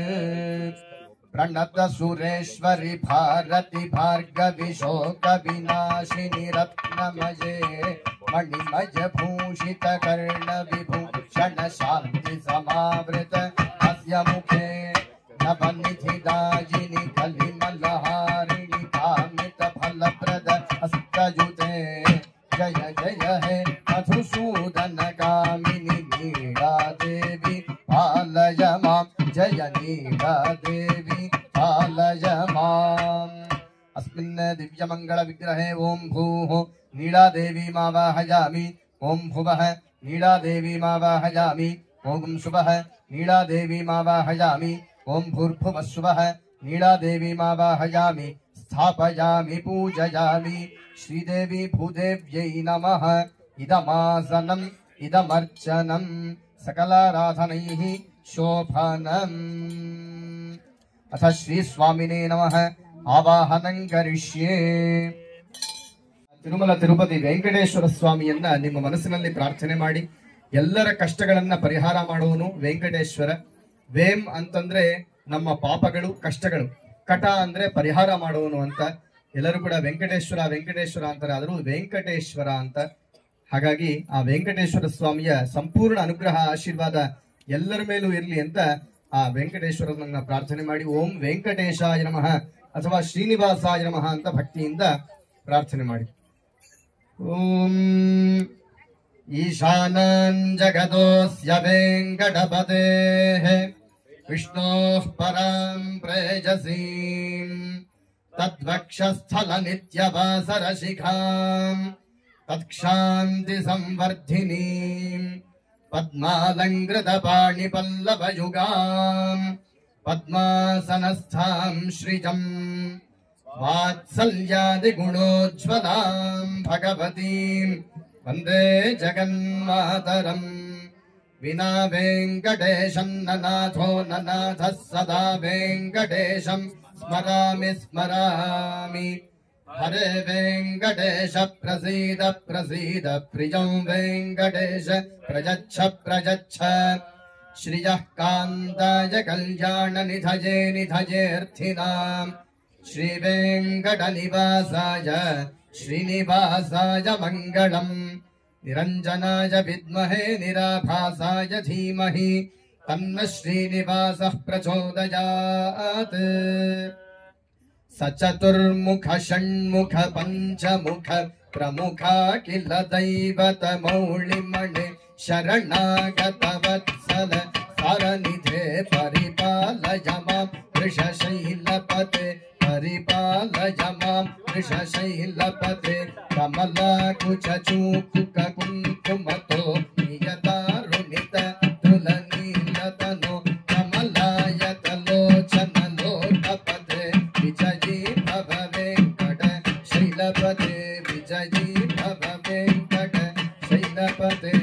प्रणत सुरेश्वरि भारति भार्गवि शोक विनाशिनि रत्नमये मणिमय भूषित कर्ण विभूषण शान्ति समावृत अस्य मुखे नवनिधिदायिनि कलिमलहारिणि कामित फलप्रद हस्तयुते जय जय हे मधुसूदन कामिनी नीला देवी पालय मां. जय नीला देवी पालय मां. अस्मिन् दिव्यमङ्गल विग्रहे ओम भूः नीला देवी मावाहयामि ओम भुवः नीला देवी मावाहयामि ओम शुभः नीला देवी मावाहयामि ओम भूर्भुवः शुभः नीला देवी मावाहयामि स्थापयामि पूजयामि. श्रीदेवी भूदेव्यै नमः. इदमासनम् इदमर्चनम् सकलाराधनैः शोभनम्. अथ श्रीस्वामिने नमः. आवाहनं करिष्ये. ತಿರುಮಲ ತಿರುಪತಿ ವೆಂಕಟೇಶ್ವರ ಸ್ವಾಮಿಯನ್ನ ನಿಮ್ಮ ಮನಸ್ಸಿನಲ್ಲಿ ಪ್ರಾರ್ಥನೆ ಮಾಡಿ. ಎಲ್ಲರ ಕಷ್ಟಗಳನ್ನ ಪರಿಹಾರ ಮಾಡುವನು ವೆಂಕಟೇಶ್ವರ. ವೇಂ ಅಂತಂದ್ರೆ ನಮ್ಮ ಪಾಪಗಳು ಕಷ್ಟಗಳು, ಕಟ ಅಂದ್ರೆ ಪರಿಹಾರ ಮಾಡುವನು ಅಂತ. ಎಲ್ಲರೂ ಕೂಡ ವೆಂಕಟೇಶ್ವರ ವೆಂಕಟೇಶ್ವರ ಅಂತಾರೆ, ಆದರೂ ವೆಂಕಟೇಶ್ವರ ಅಂತ. ಹಾಗಾಗಿ ಆ ವೆಂಕಟೇಶ್ವರ ಸ್ವಾಮಿಯ ಸಂಪೂರ್ಣ ಅನುಗ್ರಹ ಆಶೀರ್ವಾದ ಎಲ್ಲರ ಮೇಲೂ ಇರಲಿ ಅಂತ ಆ ವೆಂಕಟೇಶ್ವರನನ್ನ ಪ್ರಾರ್ಥನೆ ಮಾಡಿ ಓಂ ವೆಂಕಟೇಶಾಯ ನಮಃ ಅಥವಾ ಶ್ರೀನಿವಾಸಾಯ ನಮಃ ಅಂತ ಭಕ್ತಿಯಿಂದ ಪ್ರಾರ್ಥನೆ ಮಾಡಿ. ಓಂ ಈಶಾನಾನ್ ಜಗದೋಸ್ಯ ವೆಂಕಟಪತೇಃ ವಿಷ್ಣೋಃ ಪರಾಂ ಪ್ರೇಯಸೀಂ तद्वक्षस्थल नित्यवासर शिखां तत्क्षान्ति संवर्धिनीं पद्मालंकृत पाणि पल्लव युगां पद्मासनस्थां श्रिजं वात्सल्यादि गुणोज्ज्वलां भगवतीं वन्दे जगन्मातरम्. विना वेङ्कटेशं ननाथो ननाथः सदा वेङ्कटेशं स्मरामि स्मरामि. हरे वेङ्कटेश प्रसीद प्रसीद प्रियं वेङ्कटेश प्रयच्छ प्रयच्छ. श्रियः कान्ताय कल्याण निधये निधयेऽर्थिनां श्रीवेङ्कटनिवासाय श्रीनिवासाय मङ्गलम्. निरञ्जनाय विद्महे निराभासाय धीमहि तन्न श्रीनिवासः प्रचोदयात्. सचतुर्मुख षण्मुख पञ्चमुख प्रमुखा किल दैवतमौलिमणे शरणागत वत्सल सारनिधे परिपालय मां वृषशैलपते परिपालय मां वृषशैलपते. कमलाकुचूकुक कुङ्कुमतो नियतारुणित तुलनीलतनो कमलायतलोचन लोकपते विजयी भव वेङ्कट शैलपते विजयी भव वेङ्कट शैलपते.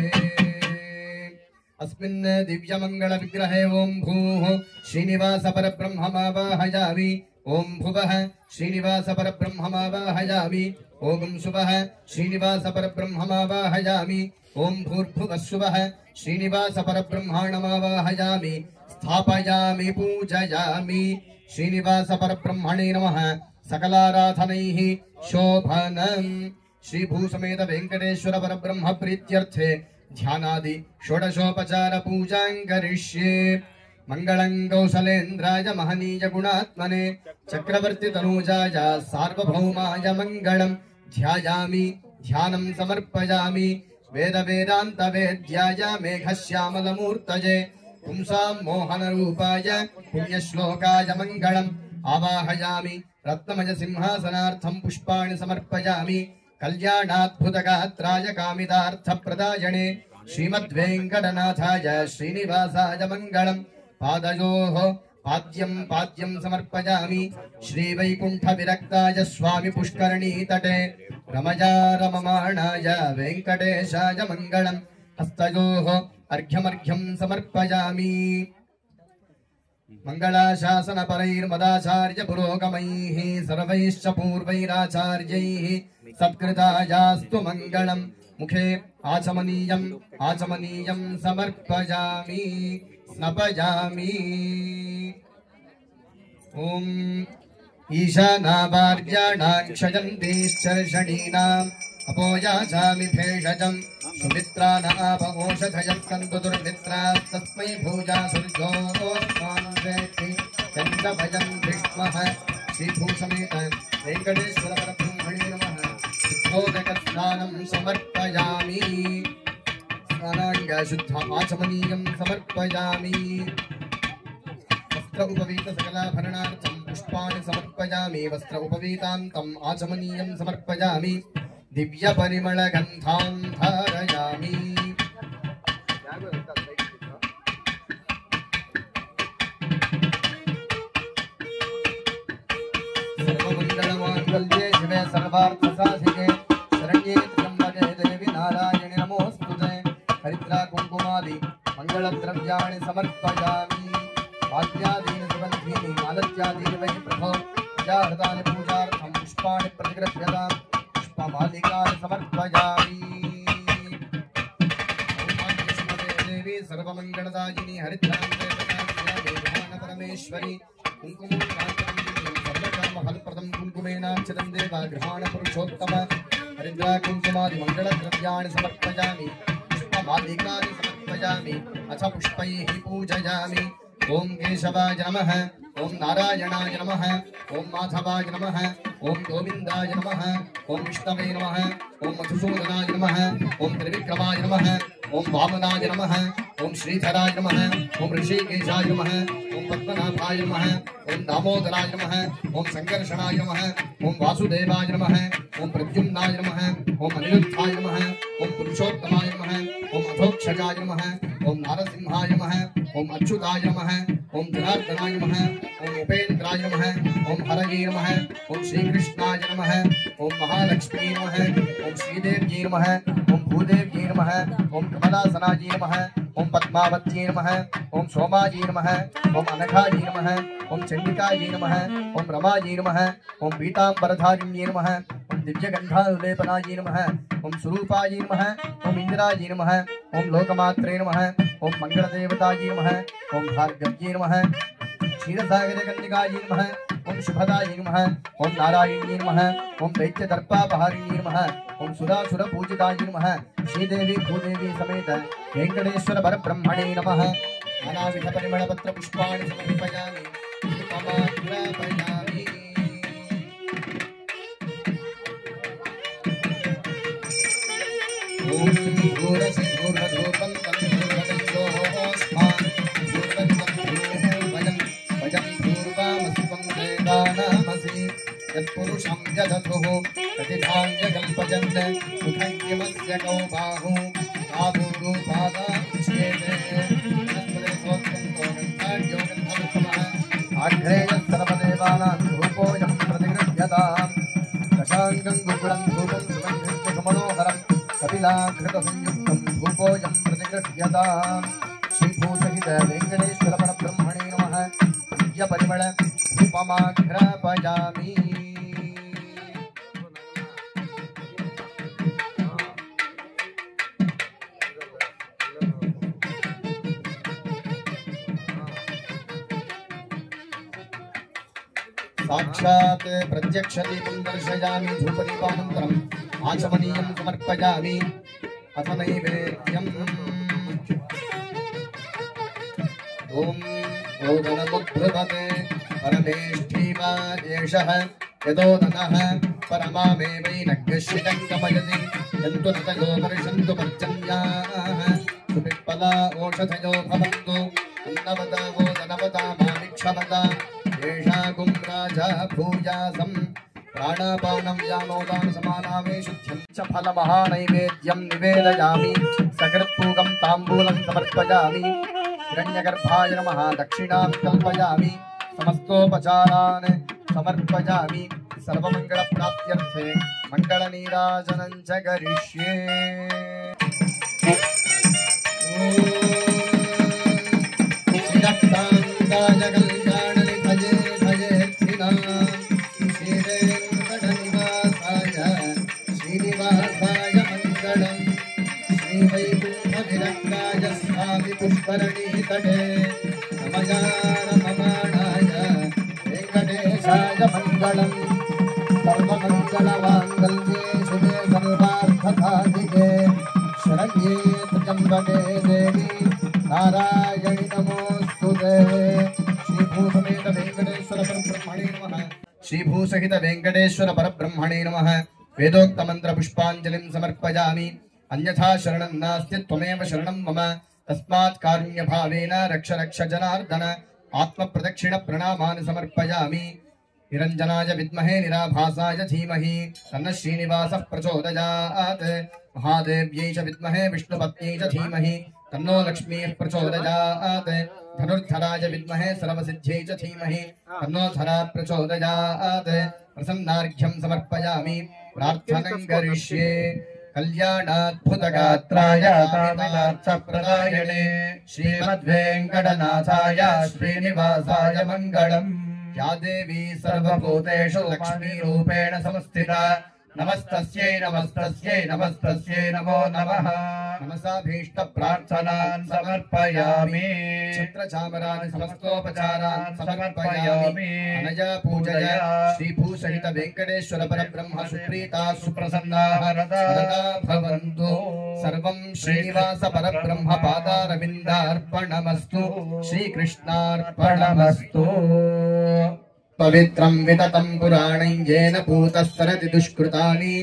अस्मिन् दिव्यमङ्गल विग्रहे ओम भूः श्रीनिवास परब्रह्ममावाहयामि ओम भुवः श्रीनिवास परब्रह्ममावाहयामि ओम शुभः श्रीनिवास परब्रह्ममावाहयामि ओम भूर्भुवः शुभः श्रीनिवास परब्रह्मणमावाहयामि स्थापयामि पूजयामि. श्रीनिवास परब्रह्मणे नमः. सकलाराधनैः शोभनम्. श्री भूसमेत वेंकटेश्वर परब्रह्म प्रीत्यर्थे ध्यानादि षोडशोपचार पूजां करिष्ये. मंगलं कौसलेन्द्राय महनीय गुणात्मने चक्रवर्ती तनूजाय सार्वभौमाय मंगलं ध्यायामि ध्यानं समर्पयामि. वेद वेदांत वेद्याय मेघश्यामलमूर्तये पुंसां मोहनरूपाय पुण्यश्लोकाय मङ्गलम् आवाहयामि रत्नमय सिंहासनार्थं पुष्पाणि समर्पयामि कल्याणाद्भुतगात्राय कामितार्थप्रदायणे श्रीमद्वेङ्कटनाथाय श्रीनिवासाय मङ्गलम् पादयोः पाद्यं समर्पयामि श्रीवैकुण्ठविरक्ताय स्वामी पुष्करणीतटे रमया रममाणाय वेङ्कटेशाय मङ्गलम् हस्तयोः अर्घ्यमर्घ्यं समर्पयामि मङ्गलाशासनपरैर्मदाचार्य पुरोगमैः सर्वैश्च पूर्वैराचार्यैः सत्कृतायास्तु मङ्गलम् मुखे आचमनीयं समर्पयामि स्नपयामि ॐ ईशानावार्याणाक्षयन्तीश्चर्षणीनाम् अपोयाचामि भेषजम् सुमित्रानापमोषधयस्कन्तु दुर्मित्रास्तस्मै भूजा सूर्योऽस्मान्वेत्ति चन्द्रभयम् विष्मः श्रीभूसमेत वेङ्कटेश्वरपरब्रह्मणे नमः शुद्धोदकस्नानं समर्पयामि स्नानाङ्ग शुद्ध आचमनीयं समर्पयामि वस्त्र उपवीत सकलाभरणार्थं पुष्पाणि समर्पयामि वस्त्र उपवीतान्तम् आचमनीयं समर्पयामि दिव्यपरिमलगन्धां धारयामि सर्वमङ्गलमाङ्गल्ये शिवे सर्वार्थसाधिके शरण्ये त्र्यम्बके देवी नारायणि नमोऽस्तुते हरिद्रा कुङ्कुमादि मङ्गलद्रव्याणि समर्पयामि वाद्यादीनि सुगन्धीनि मालत्यादीनि वै प्रभो पूजार्थानि पूजार्थं पुष्पाणि प्रतिगृह्यताम् पुष्पमालिकानि समर्पयामि देवी सर्वमङ्गलदायिनी हरिद्रान्ते परमेश्वरी कुङ्कुमं सर्वकामफलप्रदं कुङ्कुमेनार्चितं देवा गृहाण पुरुषोत्तम हरिद्रा कुङ्कुमादि मङ्गलद्रव्याणि समर्पयामि पुष्पमालिकानि समर्पयामि अथ पुष्पैः पूजयामि ओम केशवाय नमः ओम नारायणाय नमः ओम माधवाय नमः ओम गोविंदाय नमः ओम विष्णवे नमः ओम मधुसूदनाय नमः ओम त्रिविक्रमाय नमः ओम वामनाय नमः ओम श्रीधराय नमः ओम ऋषिकेशाय नमः ओम पद्मनाभाय नमः ओम दामोदराय नमः ओम संकर्षणाय नमः ओम वासुदेवाय नमः ओम प्रद्युम्नाय नमः ओम अनिरुद्धाय नमः ओम पुरुषोत्तमाय नमः ओम अधोक्षजाय नमः ओम नारसिंहाय नमः ओम अच्युताय नमः ओम जनार्दनाय नमः ओम उपेन्द्राय नमः ओम हरये नमः ओम श्रीकृष्णाय नमः ओम महालक्ष्मी नमः ओम श्रीदेव्यै नमः ओम भूदेव्यै नमः ओम कमलासनायै नमः ओम पद्मावत्यै नमः ओम सोमायै नमः ओम अनघायै नमः ओम चण्डिकायै नमः ओम रमायै नमः ओम पीताम्बरधारिण्यै नमः ओम दिव्यगन्धानुलेपनायै नमः ओम स्वरूपायै नमः ओम इन्द्रायै नमः ओम लोकमात्रे नमः ओम मंगलदेवतायै नमः ओम भार्गव्यै नमः क्षीरसागरकन्यकायै नमः ओम शुभदायै नमः ओम नारायण्यै नमः ओम दैत्यदर्पापहारिण्यै नमः ओम सुरासुरपूजितायै नमः श्रीदेवी भूदेवी समेत वेङ्कटेश्वर परब्रह्मणे नमः नानाविध परिमलपत्र पुष्पाणि समर्पयामि समर्पयामि ओम घोरसि घोरधूपं तन्धूपयोस्मान् भजं पूर्वामस्त्वं वेदानामसि यत्पुरुषं यदथुः प्रतिधान्यकल्पयन् मुखञ्यमस्य कौ बाहु आभूरूपादाश्चेते आघ्रेयः सर्वदेवानां धूपोऽयं प्रतिगृह्यताम् दशाङ्गं गुकुलं धूपं सुगन्धिं च सुमनोहरं कपिलाघृतसंयुक्तं धूपोऽयं प्रतिगृह्यताम् श्रीभूसहित वेङ्कटेश्वर परब्रह्मणे नमः दिव्यपरिमळ धूपमाघ्रापयामि साक्षात् प्रत्यक्षदीपं दर्शयामि धूपदीपानन्तरम् आचमनीयं समर्पयामि अथ नैवेद्यम् ॐ ओदनमुद्धृतते परमेष्ठीवाजेषः यदोदनः परमामेवैनग्यश्रितं गमयति यन्तु ततो वर्षन्तु पर्जन्याः सुपिप्पला ओषधयो भवन्तु अन्नवदावो धनवदा मामिक्षवदा एषा गुम्राजा भूयासं प्राणापानं व्यामोदान समानामे शुद्ध्यं च फलमहानैवेद्यं निवेदयामि सकृत्पूगं ताम्बूलं समर्पयामि हिरण्यगर्भाय नमः दक्षिणां कल्पयामि समस्तोपचारान् समर्पयामि सर्वमङ्गलप्राप्त्यर्थे मङ्गलनीराजनं च करिष्ये श्रीरक्तान्ताय कल्याणनिधये धयेत्थिनां श्रीवेङ्कटनिवासाय श्रीनिवासाय मङ्गलम् श्रीवैकुण्ठविरक्ताय स्वामि पुष्करणीतटे नमयारममाणाय वेङ्कटेशाय मङ्गलम् सर्वमङ्गलमाङ्गल्ये शिवे सर्वार्थसाधिके शरण्ये त्र्यम्बके देवी नारायणि नमोऽस्तुते श्रीभूसमेत वेङ्कटेश्वर परब्रह्मणे नमः श्रीभूसहित वेङ्कटेश्वर परब्रह्मणे नमः वेदोक्तमन्त्र पुष्पाञ्जलिं समर्पयामि अन्यथा शरणं नास्ति त्वमेव शरणं मम तस्मात् कारुण्यभावेन रक्ष रक्ष जनार्दन आत्मप्रदक्षिण प्रणामानि समर्पयामि निरञ्जनाय विद्महे निराभासाय धीमहि तन्नः श्रीनिवासः प्रचोदयात् महादेव्यै च विद्महे विष्णुपत्न्यै च धीमहि तन्नो लक्ष्मीः प्रचोदयात् धनुर्धराय विद्महे सर्वसिद्ध्यै च धीमहि तन्नो धरा प्रचोदयात् प्रसन्नार्घ्यं समर्पयामि प्रार्थनं करिष्ये कल्याणाद्भुतगात्राय कामितार्थप्रदायिने श्रीमद्वेङ्कटनाथाय श्रीनिवासाय मङ्गलम् या देवी सर्वभूतेषु लक्ष्मीरूपेण संस्थिता नमस्तस्यै नमस्तस्यै नमस्तस्यै नमो नमः नमसाभीष्टप्रार्थनान् समर्पयामि चित्रचामरान् समस्तोपचारान् समर्पयामि अनया पूजया श्रीभूसहित वेङ्कटेश्वर परब्रह्म सुप्रीता सुप्रसन्ना वरदा भवन्तु सर्वं श्रीनिवास परब्रह्म पादारविन्दार्पणमस्तु श्रीकृष्णार्पणमस्तु पवित्रं विततं पुराणं येन पूतस्तरति दुष्कृतानि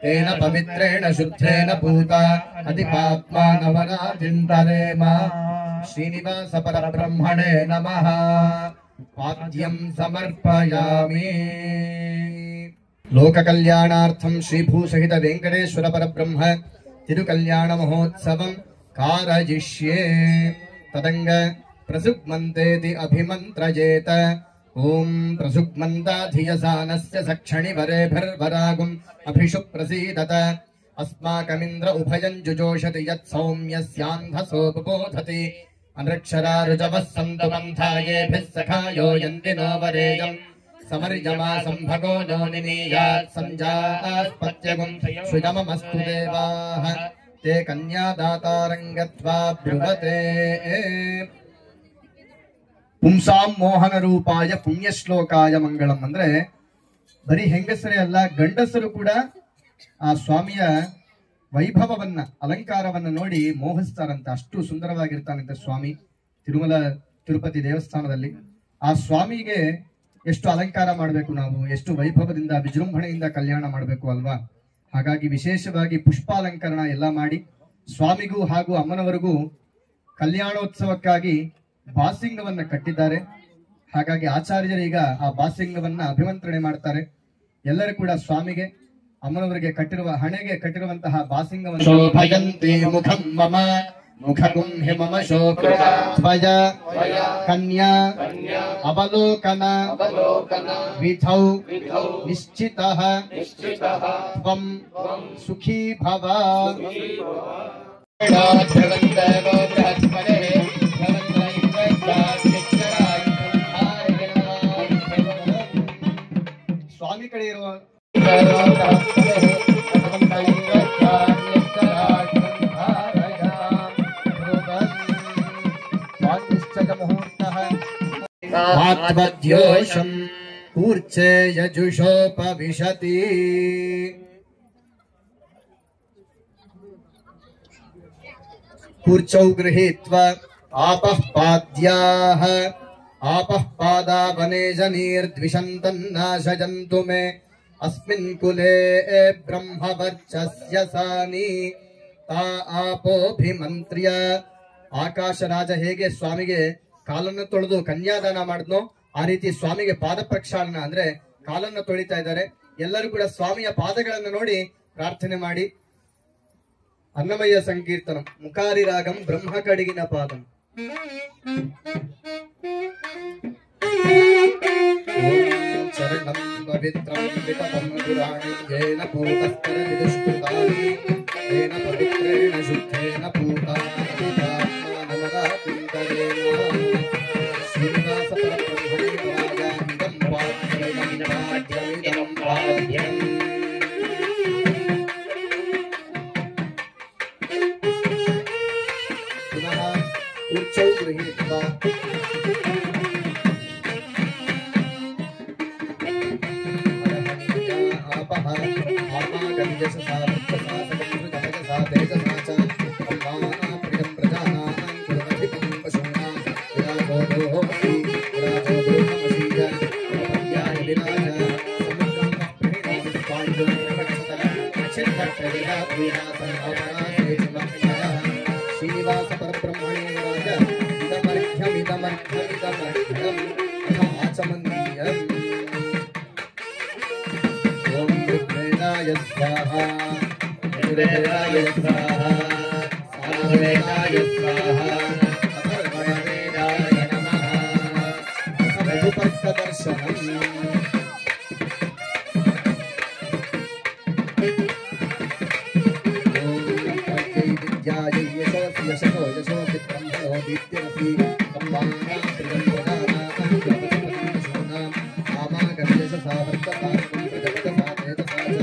तेन पवित्रेण शुद्धेन पूता अतिपाप्मानवराजिन्तरेम श्रीनिवास परब्रह्मणे नमः पाद्यं समर्पयामि लोककल्याणार्थं श्रीभूसहित वेङ्कटेश्वर परब्रह्म तिरुकल्याण महोत्सवं कारयिष्ये तदङ्ग प्रसुग्मन्तेति अभिमन्त्रयेत ओम प्रसुग्मन्ताधियसानस्य सक्षणिवरेभिर्वरागुम् अभिषु प्रसीदत अस्माकमिन्द्र उभयं जुजोषति यत् सौम्यस्यान्धसोपबोधति अनृक्षरारुजवः सन्तु पन्थायेभिः सखायो यन्ति नो वरेयम् समर्यमा सम्भगो योनिनीयात् सञ्जास्पत्यगुम् सुयममस्तु देवाः ते कन्यादातारं गत्वा ब्रुवते पुंसां मोहन रूपाय पुण्यश्लोकाय मंगलम ಅಂದ್ರೆ ಬರಿ ಹೆಂಗಸರೇ ಅಲ್ಲ ಗಂಡಸರು ಕೂಡ ಆ ಸ್ವಾಮಿಯ ವೈಭವವನ್ನ ಅಲಂಕಾರವನ್ನ ನೋಡಿ ಮೋಹಿಸ್ತಾರಂತ ಅಷ್ಟು ಸುಂದರವಾಗಿರ್ತಾನಂತೆ ಸ್ವಾಮಿ ತಿರುಮಲ ತಿರುಪತಿ ದೇವಸ್ಥಾನದಲ್ಲಿ ಆ ಸ್ವಾಮಿಗೆ ಎಷ್ಟು ಅಲಂಕಾರ ಮಾಡಬೇಕು ನಾವು ಎಷ್ಟು ವೈಭವದಿಂದ ವಿಜೃಂಭಣೆಯಿಂದ ಕಲ್ಯಾಣ ಮಾಡಬೇಕು ಅಲ್ವಾ ಹಾಗಾಗಿ ವಿಶೇಷವಾಗಿ ಪುಷ್ಪಾಲಂಕರಣ ಎಲ್ಲ ಮಾಡಿ ಸ್ವಾಮಿಗೂ ಹಾಗೂ ಅಮ್ಮನವರಿಗೂ ಕಲ್ಯಾಣೋತ್ಸವಕ್ಕಾಗಿ ಬಾಸಿಂಗವನ್ನ ಕಟ್ಟಿದ್ದಾರೆ ಹಾಗಾಗಿ ಆಚಾರ್ಯರೀಗ ಆ ಬಾಸಿಂಗವನ್ನ ಅಭಿಮಂತ್ರಣೆ ಮಾಡ್ತಾರೆ ಎಲ್ಲರೂ ಕೂಡ ಸ್ವಾಮಿಗೆ ಅಮ್ಮನವರಿಗೆ ಕಟ್ಟಿರುವ ಹಣೆಗೆ ಕಟ್ಟಿರುವಂತಹ ಬಾಸಿಂಗವನ್ನು ಶೋಭಯಂತಿ ಮುಖಂ ಮಮ ಮುಖಗುಂ ಹಿಮಮ ಶೋಭಯ ಕನ್ಯಾ ಅವಲೋಕನ ವಿಧೌ ನಿಶ್ಚಿತಃ ತ್ವಂ ಸುಖೀ ಭವ ಸ್ವಾಮಿ ಕಡೆ ಇರುವ आत्मद्योषं कूर्चे यजुषोपविशति कूर्चौ गृहीत्वा आपः पाद्याः आपः पादावने जनीर्द्विषन्तन्नाशयन्तु मे अस्मिन् कुले ब्रह्मवर्चस्य सानि ತಾ ಆಪೋಭಿಮಂತ್ರ್ಯ. ಆಕಾಶ ರಾಜ ಹೇಗೆ ಸ್ವಾಮಿಗೆ ಕಾಲನ್ನು ತೊಳೆದು ಕನ್ಯಾದಾನ ಮಾಡಿದ್ನೋ ಆ ರೀತಿ ಸ್ವಾಮಿಗೆ ಪಾದ ಪ್ರಕ್ಷಾಳನ ಅಂದ್ರೆ ಕಾಲನ್ನು ತೊಳಿತಾ ಇದ್ದಾರೆ. ಎಲ್ಲರೂ ಕೂಡ ಸ್ವಾಮಿಯ ಪಾದಗಳನ್ನು ನೋಡಿ ಪ್ರಾರ್ಥನೆ ಮಾಡಿ. ಅನ್ನಮಯ್ಯ ಸಂಕೀರ್ತನಂ ಮುಖಾರಿ ರಾಗಂ ಬ್ರಹ್ಮ ಕಡಿಗಿನ ಪಾದಂ. ಚರಣಂ ಪವಿತ್ರಂ ವಿತತಂ ಪುರಾಣಿ ಯೇನ ಪೂತಸ್ತರ ವಿದುಷ್ಕೃತಾನಿ ಯೇನ ಪವಿತ್ರೇಣ ಶುದ್ಧೇನ ಪೂತಾತ್ಮಾನಮದಾಪಿಂತರೇಣ ಶ್ರೀನಿವಾಸ ಪರಬ್ರಹ್ಮಣೇ ವರಾಯಾಮಿದಂ ಪಾದ್ಯಮಿದಂ ಪಾದ್ಯಂ. ಪುನಃ ಉಚ್ಚೌ ಗೃಹೀತ್ವಾ ಶ್ರೀನಿವಾಸ ಪರಬ್ರಹ್ಮಣೇ ರಾಜ ಇದಮರ್ಘ್ಯಮಿದಮರ್ಘ್ಯಮಿದಮರ್ಘ್ಯಂ ಆಚಮನೀಯಂ. ಓಂ ಋಗ್ವೇದಾಯ ಸ್ವಾಹಾ ಋಗ್ವೇದಾಯ ಸ್ವಾಹಾ ಸಾಮವೇದಾಯ ಸ್ವಾಹಾ ಅಥರ್ವಣವೇದಾಯ ನಮಃ. ರಘುಪರ್ಕದರ್ಶನಂ. ಯಶೋ ಯಶೋ ಬ್ರಹ್ಮಣೋ ದೀಪ್ತಿರಸಿ ಸಂವಾಂಗಾಂ ಪ್ರಿಯಂ ಪ್ರಜಾನಾಂ ಜ್ಯೋತಿಷಪತಿಶೂನಾಂ ಆಮಾಗಮ್ಯಶ ಸಾವರ್ತಪಾರ್ಕಂ ಪ್ರಜಪತಸಾತೇತಸಾ ಚ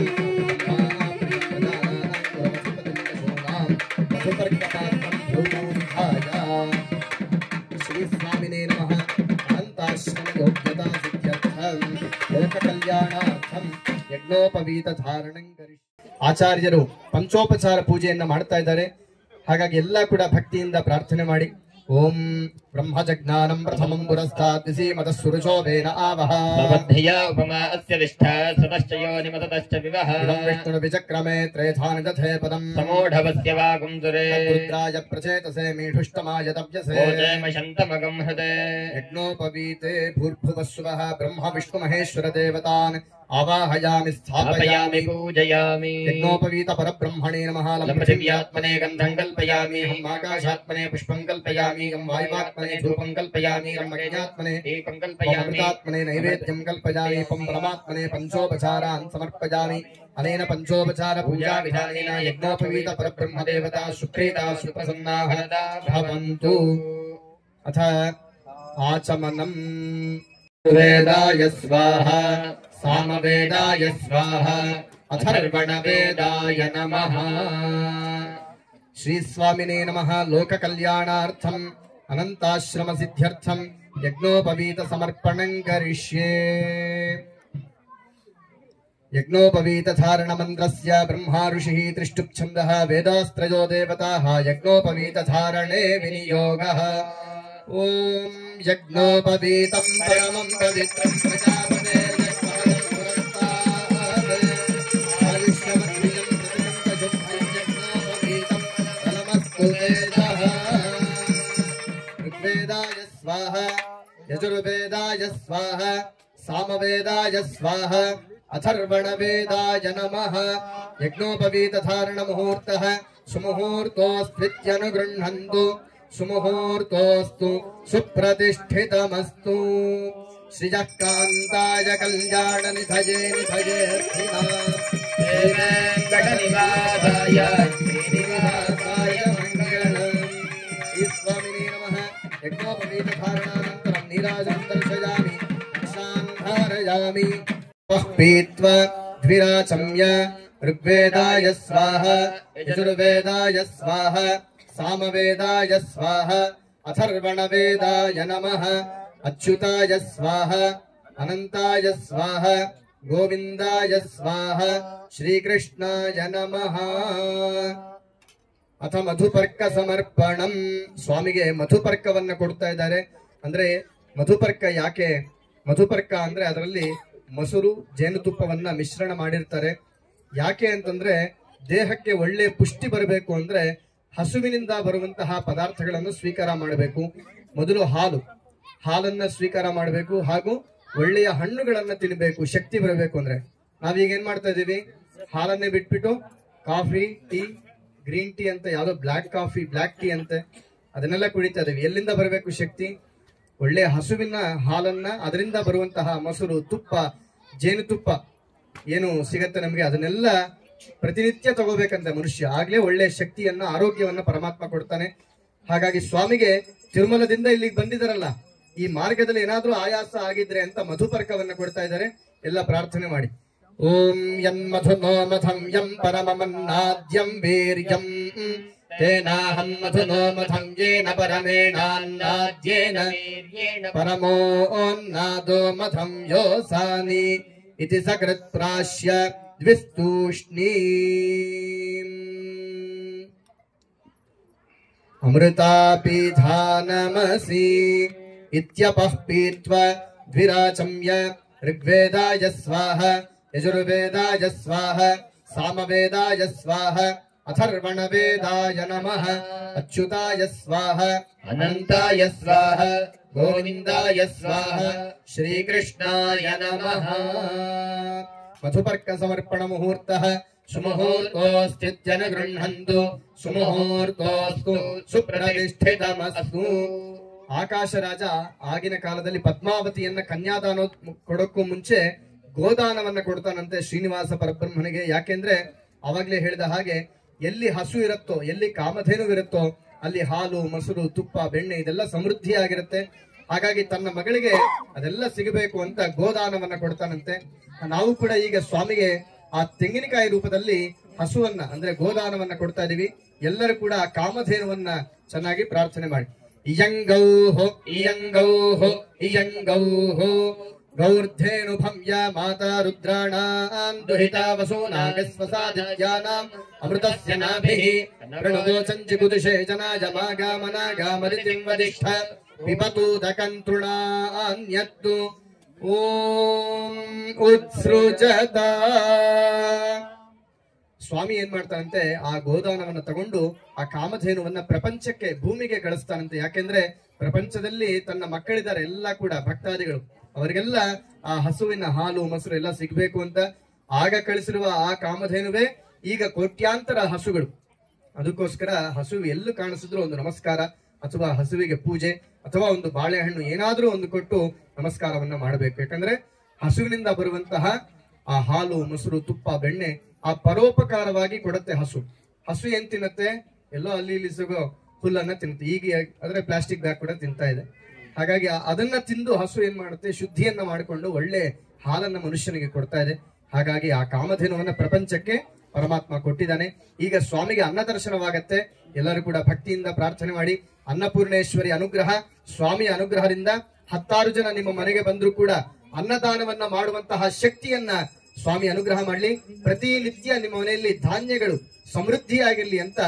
ಸಂವಾಂಗಾಂ ಪ್ರಿಯಂ ಪ್ರಜಾನಾಂ ಜ್ಯೋತಿಷಪತಿಶೂನಾಂ ಮಧುಪರ್ಕಪಾತ್ರಂ ಭೂಮೌಧಾಯ. ಶ್ರೀ ಸ್ವಾಮಿನೇ ನಮಃ. ಅನಂತಾಶ್ರಮ ಯೋಗ್ಯತಾ ಸಿದ್ಧ್ಯರ್ಥಂ ಲೋಕಕಲ್ಯಾಣಾರ್ಥಂ ಯಜ್ಞೋಪವೀತ ಧಾರಣಂ ಕರಿಷ್ಯೆ. ಆಚಾರ್ಯರು ಪಂಚೋಪಚಾರ ಪೂಜೆಯನ್ನ ಮಾಡ್ತಾ ಇದ್ದಾರೆ. ಹಾಗಾಗಿ ಎಲ್ಲ ಕೂಡ ಭಕ್ತಿಯಿಂದ ಪ್ರಾರ್ಥನೆ ಮಾಡಿ. ಓಂ ಬ್ರಹ್ಮಜಜ್ಞಾನಂ ಪ್ರಥಮಂ ಪುರಸ್ತಾತ್ ದಿಸೀಮತಃ ಸುರುಚೋಭೇನ ಆವಹ ಭವದ್ಧಿಯಾ ಉಪಮಾ ಅಸ್ಯ ವಿಷ್ಠಾ ಸತಶ್ಚ ಯೋನಿಮತಶ್ಚ ವಿವಹ ಇದಂ ವಿಷ್ಣು ವಿಚಕ್ರಮೇ ತ್ರಯಥಾನಿ ದಧೇ ಪದಂ ಸಮೂಢವಸ್ಯ ವಾಗುಂಸುರೇ ರುದ್ರಾಯ ಪ್ರಚೇತಸೇ ಮೀಢುಷ್ಟಮಾಯ ತವ್ಯಸೇ ಓಜೇಮ ಶಂತಮಗಂ ಹೃದೇ ಯಜ್ಞೋಪವೀತೆ ಭೂರ್ಭುವಸ್ಸುವಃ ಬ್ರಹ್ಮ ವಿಷ್ಣು ಮಹೇಶ್ವರ ದೇವತಾನ್ ಆವಾಹಯಾಮಿ ಸ್ಥಾಪಯಾಮಿ पूजयामि यज्ञोपवीत परब्रह्मणे नमः. लम्पृथिव्यात्मने गन्धं कल्पयामि हम आकाशात्मने पुष्पं कल्पयामि. हम वायुवात्मने धूपं कल्पयामि. हम अग्न्यात्मने दीपं कल्पयामि अमृतात्मने नैवेद्यं कल्पयामि. पं परमात्मने पंचोपचारान् समर्पयामि. अनेन पंचोपचार पूजा विधानेन यज्ञोपवीत परब्रह्म देवता सुप्रीता सुप्रसन्नाः भवन्तु. अथ आचमनम्. वेदाय स्वाहा सामवेदाय स्वाहा अथर्वणवेदाय नमः. श्री स्वामिने नमः. लोक कल्याणार्थम अनंताश्रम सिद्ध्यर्थम यज्ञोपवीत समर्पणं करिष्ये. यज्ञोपवीत धारण मंत्रस्य ब्रह्मा ऋषिः त्रिष्टुप्छन्दः वेदास्त्रयो देवताः यज्ञोपवीत धारणे विनियोगः. ओम यज्ञोपवीतं परमं पवित्रं प्रजापते ऋग्वेदाय स्वाहा यजुर्वेदाय स्वाहा सामवेदाय स्वाहा अथर्वणवेदाय नमः. यज्ञोपवीत धारण मुहूर्तः सुमुहूर्तोऽस्त्वित्यनुगृह्णन्तु. सुमुहूर्तोऽस्तु सुप्रतिष्ठितमस्तु. श्रियः कान्ताय कल्याणनिधये निधयेऽर्थिनां श्रीवेङ्कटनिवासाय श्रीनिवासाय मङ्गलम्. श्रीस्वामिने नमः. यज्ञोपवीत धारणानन्तरं नीराजं दर्शयामि. कक्षां धारयामि. पीत्वा द्विराचम्य ऋग्वेदाय स्वाहा यजुर्वेदाय स्वाहा सामवेदाय स्वाहा अथर्वणवेदाय नमः. अच्युताय स्वाहा अनंताय स्वाहा गोविंदाय स्वाहा श्रीकृष्णाय नमः. अथ मधुपर्क समर्पणಂ. ಸ್ವಾಮಿಗೆ ಮಧುಪರ್ಕವನ್ನ ಕೊಡ್ತಾ ಇದ್ದಾರೆ. ಅಂದ್ರೆ ಮಧುಪರ್ಕ ಯಾಕೆ? ಮಧುಪರ್ಕ ಅಂದ್ರೆ ಅದರಲ್ಲಿ ಮೊಸರು ಜೇನುತುಪ್ಪವನ್ನ ಮಿಶ್ರಣ ಮಾಡಿರ್ತಾರೆ. ಯಾಕೆ ಅಂತಂದ್ರೆ ದೇಹಕ್ಕೆ ಒಳ್ಳೆ ಪುಷ್ಟಿ ಬರಬೇಕು ಅಂದ್ರೆ ಹಸುವಿನಿಂದ ಬರುವಂತಹ ಪದಾರ್ಥಗಳನ್ನು ಸ್ವೀಕಾರ ಮಾಡಬೇಕು. ಮೊದಲು ಹಾಲನ್ನ ಸ್ವೀಕಾರ ಮಾಡಬೇಕು, ಹಾಗೂ ಒಳ್ಳೆಯ ಹಣ್ಣುಗಳನ್ನ ತಿನ್ನಬೇಕು ಶಕ್ತಿ ಬರಬೇಕು ಅಂದ್ರೆ. ನಾವೀಗ ಏನ್ ಮಾಡ್ತಾ ಇದೀವಿ, ಹಾಲನ್ನೇ ಬಿಟ್ಬಿಟ್ಟು ಕಾಫಿ, ಟೀ, ಗ್ರೀನ್ ಟೀ ಅಂತ ಯಾವ್ದೋ ಬ್ಲಾಕ್ ಕಾಫಿ, ಬ್ಲಾಕ್ ಟೀ ಅಂತೆ ಅದನ್ನೆಲ್ಲ ಕುಡಿತಾ ಇದೀವಿ. ಎಲ್ಲಿಂದ ಬರಬೇಕು ಶಕ್ತಿ? ಒಳ್ಳೆ ಹಸುವಿನ ಹಾಲನ್ನ, ಅದರಿಂದ ಬರುವಂತಹ ಮೊಸರು, ತುಪ್ಪ, ಜೇನುತುಪ್ಪ ಏನು ಸಿಗತ್ತೆ ನಮ್ಗೆ, ಅದನ್ನೆಲ್ಲ ಪ್ರತಿನಿತ್ಯ ತಗೋಬೇಕಂತೆ ಮನುಷ್ಯ. ಆಗ್ಲೇ ಒಳ್ಳೆ ಶಕ್ತಿಯನ್ನ, ಆರೋಗ್ಯವನ್ನ ಪರಮಾತ್ಮ ಕೊಡ್ತಾನೆ. ಹಾಗಾಗಿ ಸ್ವಾಮಿಗೆ ತಿರುಮಲದಿಂದ ಇಲ್ಲಿಗೆ ಬಂದಿದಾರಲ್ಲ, ಈ ಮಾರ್ಗದಲ್ಲಿ ಏನಾದ್ರೂ ಆಯಾಸ ಆಗಿದ್ರೆ ಅಂತ ಮಧುಪರ್ಕವನ್ನ ಕೊಡ್ತಾ ಇದ್ದಾರೆ. ಎಲ್ಲ ಪ್ರಾರ್ಥನೆ ಮಾಡಿ. ಓಂ ಯನ್ಮಧುನೋ ಮಧಂ ಯಂ ಪರಮಮನ್ನಾದ್ಯಂ ವೀರ್ಯಂ ತೇನಾಹಂ ಮಧುನೋ ಮಧಂ ಯೇನ ಪರಮೇಣಾನ್ನಾದ್ಯೇನ ಪರಮೋನ್ನಾದೋ ಮಧಂ ಯೋಸಾನಿ ಇತಿ ಸಕೃತ್ ಪ್ರಾಶ್ಯ ದ್ವಿಸ್ತೂಷ್ಣೀ ಅಮೃತಾಪಿಧಾನಮಸಿ ಇತ್ಯಪಃ ಪೀತ್ವ ದ್ವಿರಾಚಮ್ಯ ಋಗ್ವೇದಾಯ ಸ್ವಾಹ ಯಜುರ್ವೇದಾಯ ಸ್ವಾಹ ಸಾಮವೇದಾಯ ಸ್ವಾಹ ಅಥರ್ವಣವೇದಾಯ ನಮಃ ಅಚ್ಯುತಾಯ ಸ್ವಾಹ ಅನಂತಾಯ ಸ್ವಾಹ ಗೋವಿಂದಾಯ ಸ್ವಾಹ ಶ್ರೀಕೃಷ್ಣಾಯ ನಮಃ. ಮಧುಪರ್ಕ ಸಮರ್ಪಣ ಮುಹೂರ್ತಃ ಸುಮುಹೂರ್ತೋಸ್ತಿತ್ಯನ ಗೃಹಂತು ಸುಮುಹೂರ್ತೋಸ್ತು ಸುಪ್ರತಿಷ್ಠಿತಮಸ್ತು. ಆಕಾಶ ರಾಜ ಆಗಿನ ಕಾಲದಲ್ಲಿ ಪದ್ಮಾವತಿಯನ್ನ ಕನ್ಯಾದಾನ ಕೊಡೋಕ್ಕೂ ಮುಂಚೆ ಗೋದಾನವನ್ನ ಕೊಡ್ತಾನಂತೆ ಶ್ರೀನಿವಾಸ ಪರಬ್ರಹ್ಮನಿಗೆ. ಯಾಕೆಂದ್ರೆ ಅವಾಗ್ಲೇ ಹೇಳಿದ ಹಾಗೆ ಎಲ್ಲಿ ಹಸು ಇರುತ್ತೋ, ಎಲ್ಲಿ ಕಾಮಧೇನು ಇರುತ್ತೋ ಅಲ್ಲಿ ಹಾಲು, ಮೊಸರು, ತುಪ್ಪ, ಬೆಣ್ಣೆ ಇದೆಲ್ಲ ಸಮೃದ್ಧಿಯಾಗಿರುತ್ತೆ. ಹಾಗಾಗಿ ತನ್ನ ಮಗಳಿಗೆ ಅದೆಲ್ಲ ಸಿಗಬೇಕು ಅಂತ ಗೋದಾನವನ್ನ ಕೊಡ್ತಾನಂತೆ. ನಾವು ಕೂಡ ಈಗ ಸ್ವಾಮಿಗೆ ಆ ತೆಂಗಿನಕಾಯಿ ರೂಪದಲ್ಲಿ ಹಸುವನ್ನ ಅಂದ್ರೆ ಗೋದಾನವನ್ನ ಕೊಡ್ತಾ ಇದೀವಿ. ಎಲ್ಲರೂ ಕೂಡ ಆ ಕಾಮಧೇನುವನ್ನ ಚೆನ್ನಾಗಿ ಪ್ರಾರ್ಥನೆ ಮಾಡಿ. ಇಯಂಗೌಹೋ ಇಯಂಗೌಹೋ ಇಯಂಗೌಹೋ ಗೌರ್ಧೇನು ಭವ್ಯ ಮಾತಾ ರುದ್ರಾಣಾಂ ದುಹಿತಾ ವಸೂನಾಗಸ್ವಸಾದಿತ್ಯಾನಾಂ ಅಮೃತಸ್ಯ ನಾಭಿಃ ಪ್ರಣುದೋ ಸಂಚಿಗುದುಷೇ ಜನಾಯ ಮಾಗಾಮನಾಗಾಮರಿತಿಂ ವದಿಷ್ಠ ಪಿಬತೂದಕಂತೃಣಾನ್ಯತ್ತು ಓಂ ಉತ್ಸೃಜತ. ಸ್ವಾಮಿ ಏನ್ ಮಾಡ್ತಾನಂತೆ, ಆ ಗೋದಾನವನ್ನ ತಗೊಂಡು ಆ ಕಾಮಧೇನುವನ್ನ ಪ್ರಪಂಚಕ್ಕೆ, ಭೂಮಿಗೆ ಕಳಿಸ್ತಾನಂತೆ. ಯಾಕೆಂದ್ರೆ ಪ್ರಪಂಚದಲ್ಲಿ ತನ್ನ ಮಕ್ಕಳಿದ್ದಾರೆ, ಎಲ್ಲ ಕೂಡ ಭಕ್ತಾದಿಗಳು, ಅವರಿಗೆಲ್ಲ ಆ ಹಸುವಿನ ಹಾಲು, ಮೊಸರು ಎಲ್ಲ ಸಿಗ್ಬೇಕು ಅಂತ ಆಗ ಕಳಿಸಿರುವ ಆ ಕಾಮಧೇನುವೆ ಈಗ ಕೋಟ್ಯಾಂತರ ಹಸುಗಳು. ಅದಕ್ಕೋಸ್ಕರ ಹಸು ಎಲ್ಲೂ ಕಾಣಿಸಿದ್ರು ಒಂದು ನಮಸ್ಕಾರ, ಅಥವಾ ಹಸುವಿಗೆ ಪೂಜೆ, ಅಥವಾ ಒಂದು ಬಾಳೆಹಣ್ಣು ಏನಾದ್ರೂ ಒಂದು ಕೊಟ್ಟು ನಮಸ್ಕಾರವನ್ನ ಮಾಡಬೇಕು. ಯಾಕಂದ್ರೆ ಹಸುವಿನಿಂದ ಬರುವಂತಹ ಆ ಹಾಲು, ಮೊಸರು, ತುಪ್ಪ, ಬೆಣ್ಣೆ ಆ ಪರೋಪಕಾರವಾಗಿ ಕೊಡುತ್ತೆ ಹಸು. ಹಸು ಏನ್ ತಿನ್ನತ್ತೆ? ಎಲ್ಲೋ ಅಲ್ಲಿ ಇಲ್ಲಿ ಸಿಗೋ ಹುಲ್ಲನ್ನ ತಿನ್ನುತ್ತೆ. ಈಗ ಆದ್ರೆ ಪ್ಲಾಸ್ಟಿಕ್ ಬ್ಯಾಗ್ ಕೂಡ ತಿಂತಾ ಇದೆ. ಹಾಗಾಗಿ ಅದನ್ನ ತಿಂದು ಹಸು ಏನ್ ಮಾಡುತ್ತೆ, ಶುದ್ಧಿಯನ್ನ ಮಾಡಿಕೊಂಡು ಒಳ್ಳೆ ಹಾಲನ್ನ ಮನುಷ್ಯನಿಗೆ ಕೊಡ್ತಾ ಇದೆ. ಹಾಗಾಗಿ ಆ ಕಾಮಧೇನುವನ್ನ ಪ್ರಪಂಚಕ್ಕೆ ಪರಮಾತ್ಮ ಕೊಟ್ಟಿದ್ದಾನೆ. ಈಗ ಸ್ವಾಮಿಗೆ ಅನ್ನ ದರ್ಶನವಾಗತ್ತೆ. ಎಲ್ಲರೂ ಕೂಡ ಭಕ್ತಿಯಿಂದ ಪ್ರಾರ್ಥನೆ ಮಾಡಿ. ಅನ್ನಪೂರ್ಣೇಶ್ವರಿ ಅನುಗ್ರಹ, ಸ್ವಾಮಿಯ ಅನುಗ್ರಹದಿಂದ 10 ಜನ ನಿಮ್ಮ ಮನೆಗೆ ಬಂದ್ರು ಕೂಡ ಅನ್ನದಾನವನ್ನ ಮಾಡುವಂತಹ ಶಕ್ತಿಯನ್ನ ಸ್ವಾಮಿ ಅನುಗ್ರಹ ಮಾಡಲಿ. ಪ್ರತಿನಿತ್ಯ ನಿಮ್ಮ ಮನೆಯಲ್ಲಿ ಧಾನ್ಯಗಳು ಸಮೃದ್ಧಿಯಾಗಿರ್ಲಿ ಅಂತ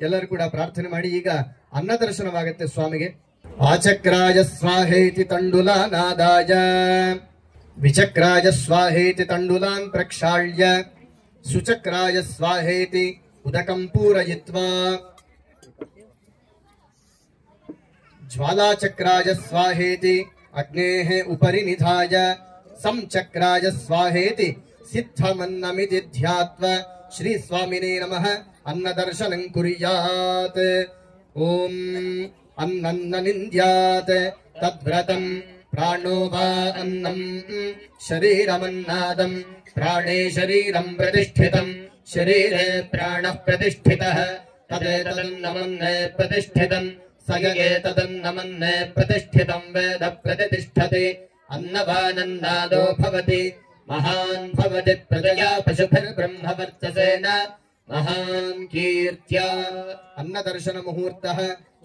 ಎಲ್ಲರೂ ಕೂಡ ಪ್ರಾರ್ಥನೆ ಮಾಡಿ. ಈಗ ಅನ್ನ ದರ್ಶನವಾಗತ್ತೆ ಸ್ವಾಮಿಗೆ. ಆಚಕ್ರಾಯ ಸ್ವಾಹೇತಿ ತಂಡುಲಾನಾದಾಯ ವಿಚಕ್ರಾಯ ಸ್ವಾಹೇತಿ ತಂಡುಲಾನ್ ಪ್ರಕ್ಷಾಳ್ಯ ಸುಚಕ್ರಾಯ ಸ್ವಾಹೇತಿ ಉದಕಂ ಪೂರಯಿತ್ವಾ ಜ್ವಾಲಾಚಕ್ರಾಯ ಸ್ವಾಹೇತಿ ಅಗ್ನೇಃ ಉಪರಿ ನಿಧಾಯ ಸಂಚಕ್ರಾಯ ಸ್ವಾಹೇತಿ ಸಿದ್ಧಮನ್ನಮಿತಿ ಧ್ಯಾತ್ವಾ ಶ್ರೀ ಸ್ವಾಮಿನೇ ನಮಃ ಅನ್ನದರ್ಶನಂ ಕುರ್ಯಾತ್. ಓಂ ಅನ್ನನ್ನ ನಿಂದ್ಯಾತ್ ತದ್ವ್ರತಂ ಪ್ರಾಣೋ ವಾ ಅನ್ನಂ ಶರೀರಮನ್ನಾದಂ ಪ್ರಾಣೇ ಶರೀರಂ ಪ್ರತಿಷ್ಠಿತಂ ಶರೀರೇ ಪ್ರಾಣಃ ಪ್ರತಿಷ್ಠಿತಃ ತದೇತದನ್ನಮನ್ನೇ ಪ್ರತಿಷ್ಠಿತಂ ಸಯೇ ತದನ್ನಮನ್ನೇ ಪ್ರತಿಷ್ಠಿತಂ ವೇದ ಪ್ರತಿಷ್ಠತೆ ಅನ್ನವಾನನ್ನಾದೋ ಭವತಿ ಮಹಾನ್ ಭವತಿ ಪ್ರಜಯಾ ಪಶುಭಿರ್ಬ್ರಹ್ಮವರ್ಚಸೇನ ಮಹಾನ್ ಕೀರ್ತ್ಯಾ. ಅನ್ನದರ್ಶನ ಮುಹೂರ್ತಃ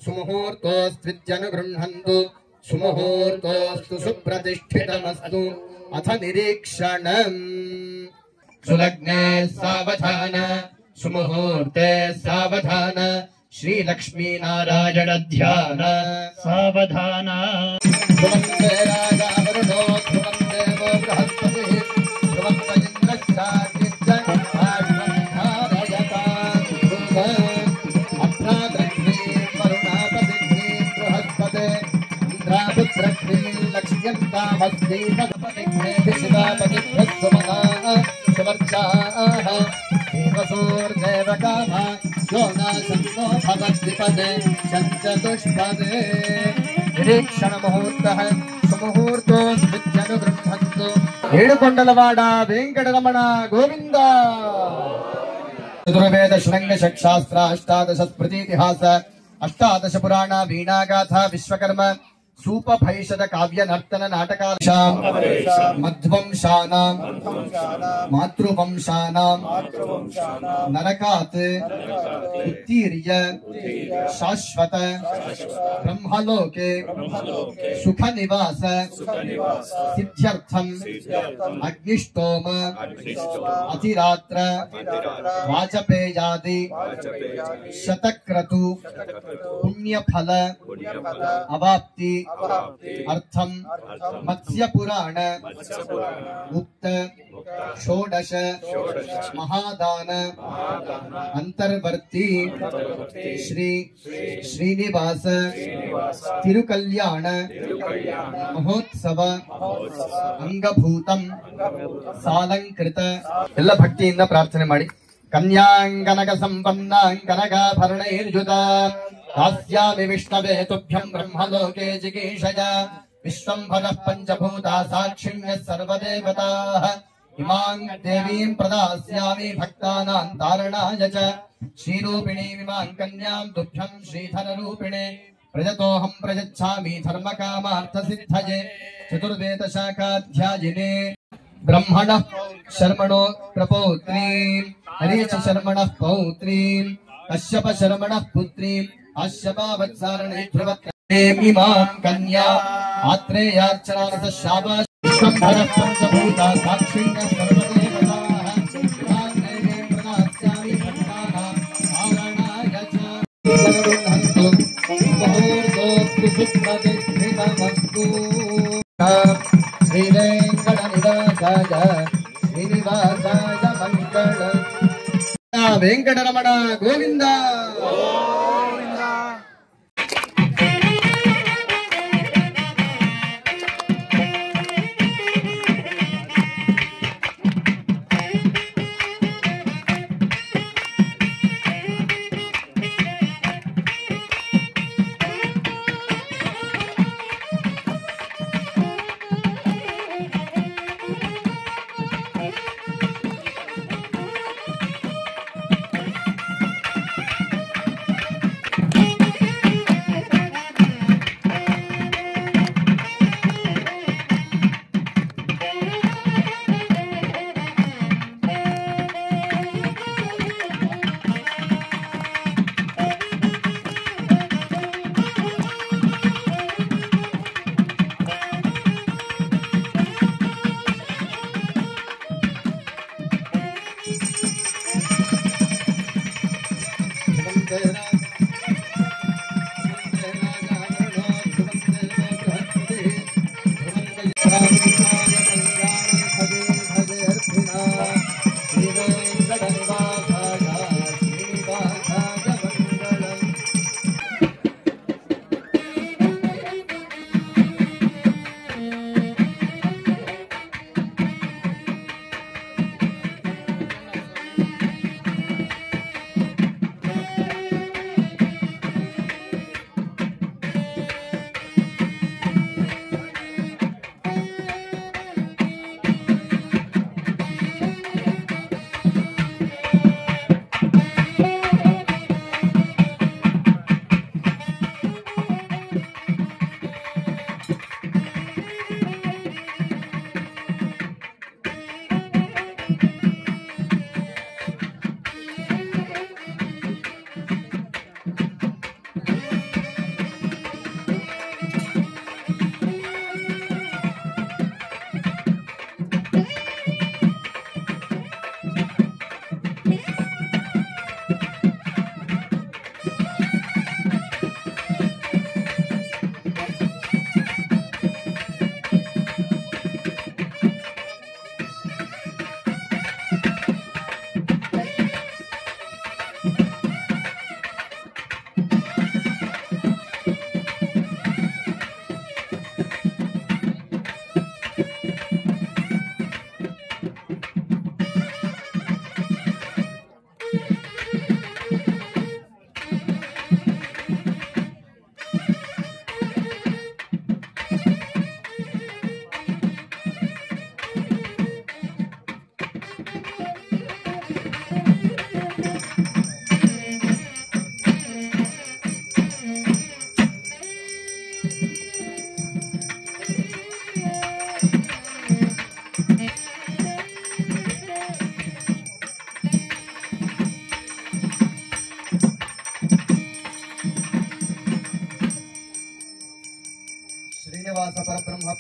ಸುಮುಹೂರ್ತೋಸ್ತ್ವಿತ್ಯನುಗೃಹಂತು ಸುಮುಹೂರ್ತೋಸ್ತು ಸುಪ್ರತಿಷ್ಠಿತಮಸ್ತು. ಅಥ ನಿರೀಕ್ಷಣಂ ಸುಲಗ್ನೆ ಸಾವಧಾನ ಸುಮುಹೂರ್ತೆ ಸಾವಧಾನ ಶ್ರೀಲಕ್ಷ್ಮೀ ನಾರಾಯಣ ಧ್ಯಾನ ಸಾವಧಾನ. ಧ್ರುವಂ ದೇವಾಯ ವರುಣೋ ಧ್ರುವಂ ದೇವೋ ಬೃಹಸ್ಪತಿಃ लक्ष्म्यन्तामस्ति तदपतिघ्नेभि शिवापतिभ्यः सुमनाः सुवर्चाः देवसोर्देव कामा यो नाशन्नो भवद्विपदे शञ्चतुष्पदे निरीक्षण मुहूर्तः सुमुहूर्तो स्मृत्यनुगृह्णन्तु ఏడుకొండలవాడ వెంకటరమణ గోవింద చతుర్వేద శృంగ షట్శాస్త్ర అష్టాదశ స్మృతిహాస అష్టాదశ పురాణ వీణాగాథ విశ్వకర్మ सूपभैषद काव्य नर्तन नाटकाशां मध्वंशानां मातृवंशानां नरकात् उत्तीर्य शाश्वत ब्रह्मलोके सुखनिवास सिद्ध्यर्थं अग्निष्टोम अतिरात्र वाजपेयादि शतक्रतु पुण्यफल अवाप्ति अर्थम मत्स्य पुराण गुप्त षोडश महादान अंतर्वर्ती श्री श्रीनिवास तिरुकल्याण महोत्सव अंगभूतम सालंकृत ಎಲ್ಲ ಭಕ್ತಿಯಿಂದ ಪ್ರಾರ್ಥನೆ ಮಾಡಿ कन्यांकनक संपन्नांकनकाभरणैर्युत दास्यामि विष्णवे तुभ्यं ब्रह्मलोके जिगीषया विश्वम्भरः पञ्चभूता साक्षिण्यः सर्वदेवताः इमां देवीं प्रदास्यामि भक्तानां तारणाय च श्रीरूपिणीमिमां कन्यां तुभ्यं श्रीधररूपिणे प्रजतोऽहं प्रयच्छामि धर्मकामार्थसिद्धये चतुर्वेदशाखाध्यायिने ब्रह्मणः शर्मणो प्रपौत्रीं हरेच शर्मणः पौत्रीं कश्यप शर्मणः पुत्रीं आश्यपावत्सारणे ध्रुवत्रेमिमां कन्या आत्रेयार्चनानस शाबाश विश्वम्भरः पञ्चभूता साक्षिण्यः सर्वदेवताः इमां देवीं प्रदास्यामि भक्तानां तारणाय च मुहूर्तोऽस्तु सुप्रतिष्ठितमस्तु श्रीवेङ्कटनिवासाय श्रीनिवासाय मङ्गल वेंकटरमण गोविंद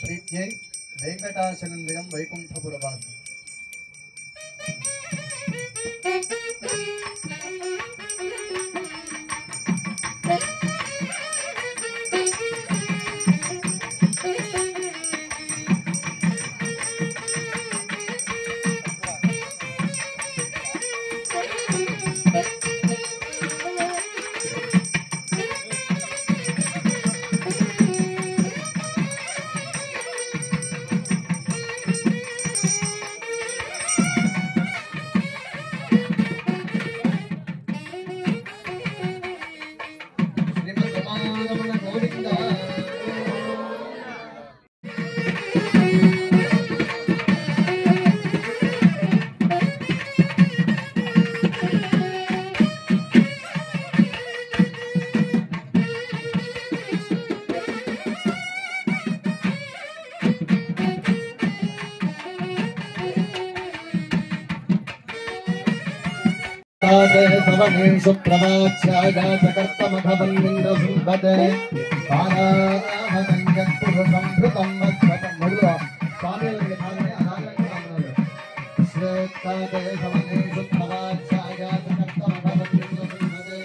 प्रीत्यै वेङ्कटाचलनिलयं वैकुण्ठपुरवासम्। सवनेषु प्रवाच्यागाचकर्तमखवन्निन्द्रसुन्दते पाराहतञ्जत्पुरुषंभृतं वत्सतं मधुर स्वामिಯವರಿಗೆ ಭಾಗವೇ ಅನಾಗಂತರಾಮನವರು ಶ್ರೇಷ್ಠತೆ ಸವನೇಷು ಪ್ರವಾच्यागाचकर्तमखवन्निन्द्रसुन्दते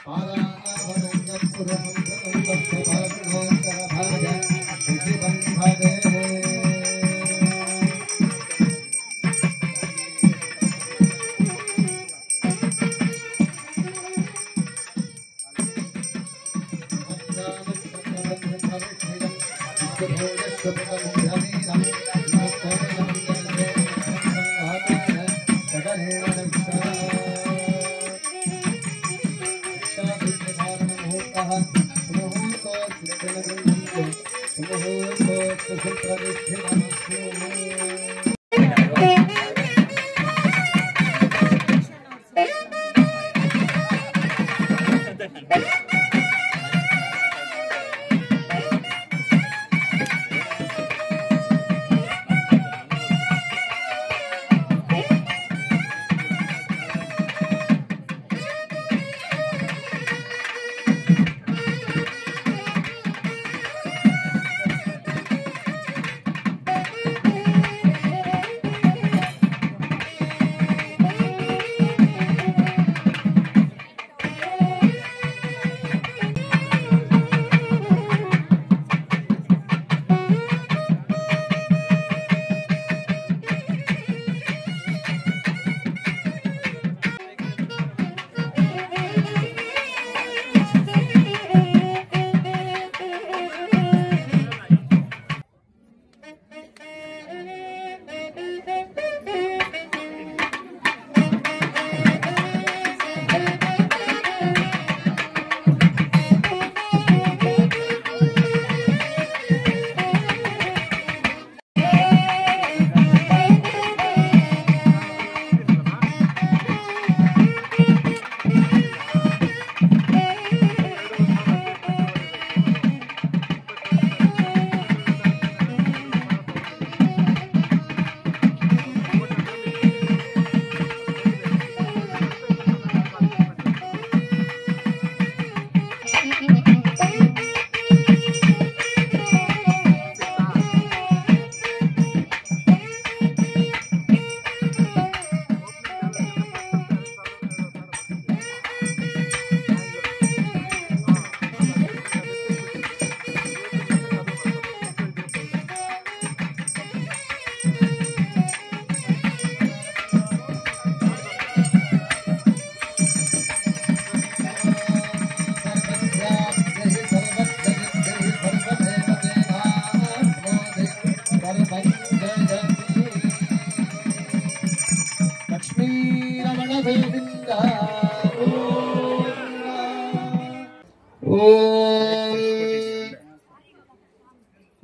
पाराहतञ्जत्पुरुषंभृतं वत्सतं भाಗ ऋषिबन्धते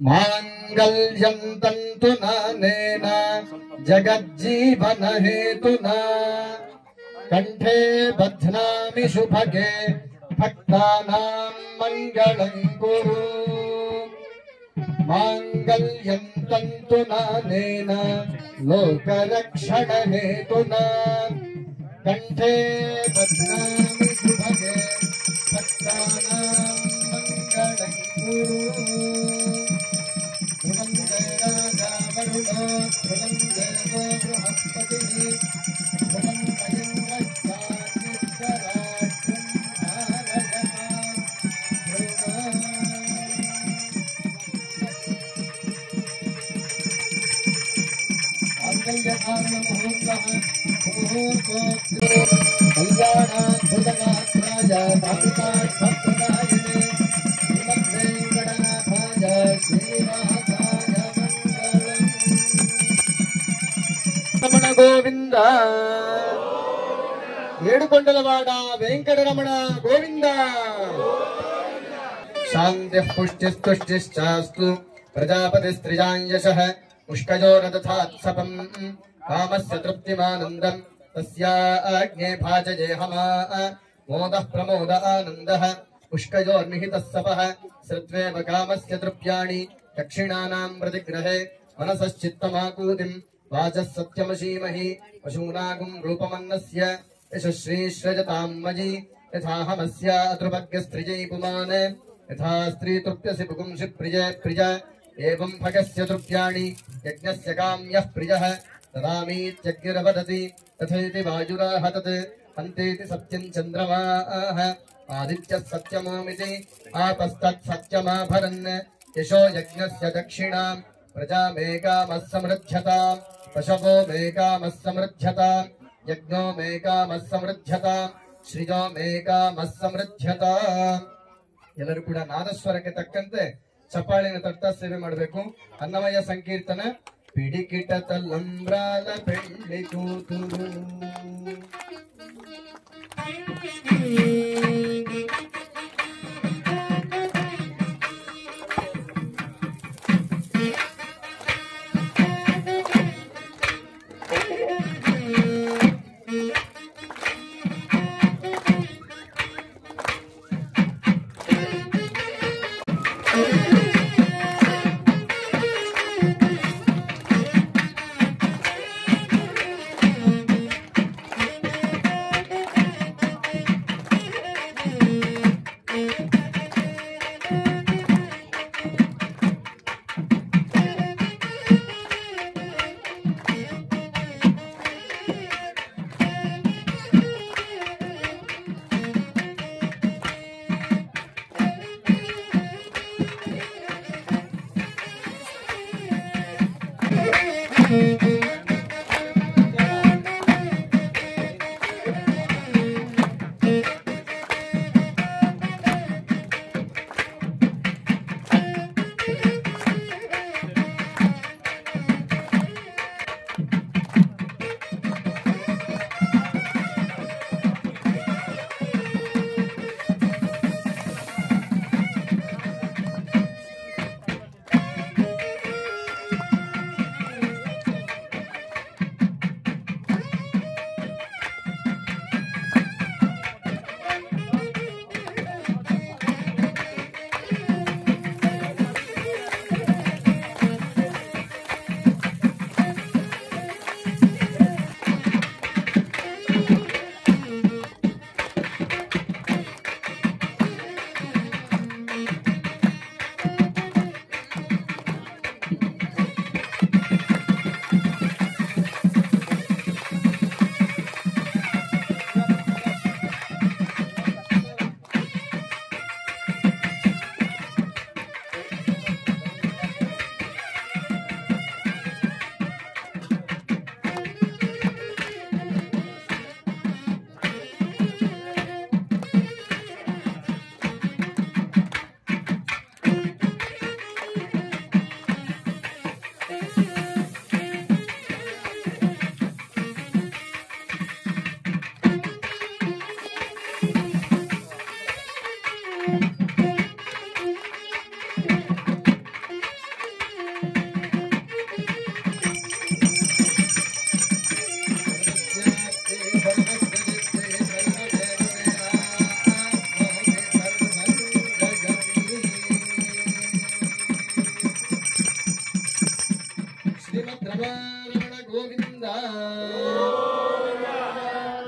मांगल्यं तन्तु नानेन जगज्जीवन हेतुना कंठे बध्नामि शुभगे भक्तानां मंगलं कुरु मांगल्यं तन्तु नानेन लोकरक्षण हेतुना कंठे बध्नामि शुभगे भक्तानां मंगलं कुरु రమణ గోవింద ఏడుకొండలవాడ వెంకటరమణ గోవింద శాంతి పుష్టిస్తుష్టిశ్చాస్తు ప్రజాపతిస్త్రిజాంయశః పుష్కజోరథాత్సపం కామస్య తృప్తిమానందం తస్యాగ్నే భాజయేహమా మోదః ప్రమోద ఆనందః పుష్కజోర్నిహితः సపః శ్రుత్వేవ కామస్య తృప్యాణి దక్షిణానాం ప్రతిగ్రహే మనసశ్చిత్తమాకూతిం వాచः సత్యమసీమహి పశూనాగుం రూపమన్నస్య యశశ్రీశ్రజతాం మజి యథాహమస్య అతృపగ్యస్త్రిజై పుమాన్ యథా స్త్రీ తృప్యసి పుగుంసి ప్రిజే ప్రిజ ఏవం భగస్య తృప్యాణి యజ్ఞస్య కామ్యః ప్రియః తదామీత్యగ్నిరవదతి తథైతి వాయురాహ తత్ అంతేతి సత్యం చంద్రమాః ఆదిత్యः సత్యమోమితి ఆపస్తత్ సత్యమాభరన్ యశో యజ్ఞస్య దక్షిణాం ప్రజామేకామः సమృద్ధ్యతాం పశవో మేకామः సమృద్ధ్యతాం యజ్ఞో మేకామः సమృద్ధ్యతాం ಶ್ರೀಜೋ ಮೇಕಾಮಃ ಸಮೃದ್ಧ್ಯತಾಂ. ಎಲ್ಲರೂ ಕೂಡ ನಾದಸ್ವರಕ್ಕೆ ತಕ್ಕಂತೆ ಚಪ್ಪಾಳಿನ ತಟ್ಟ ಸೇವೆ ಮಾಡಬೇಕು. ಅನ್ನಮಯ ಸಂಕೀರ್ತನ ಪಿಡಿಕಿಟ ತಲ್ಲಂಬ್ರಾಲ ಪೆಳ್ಳಿ ಕೂತುರು.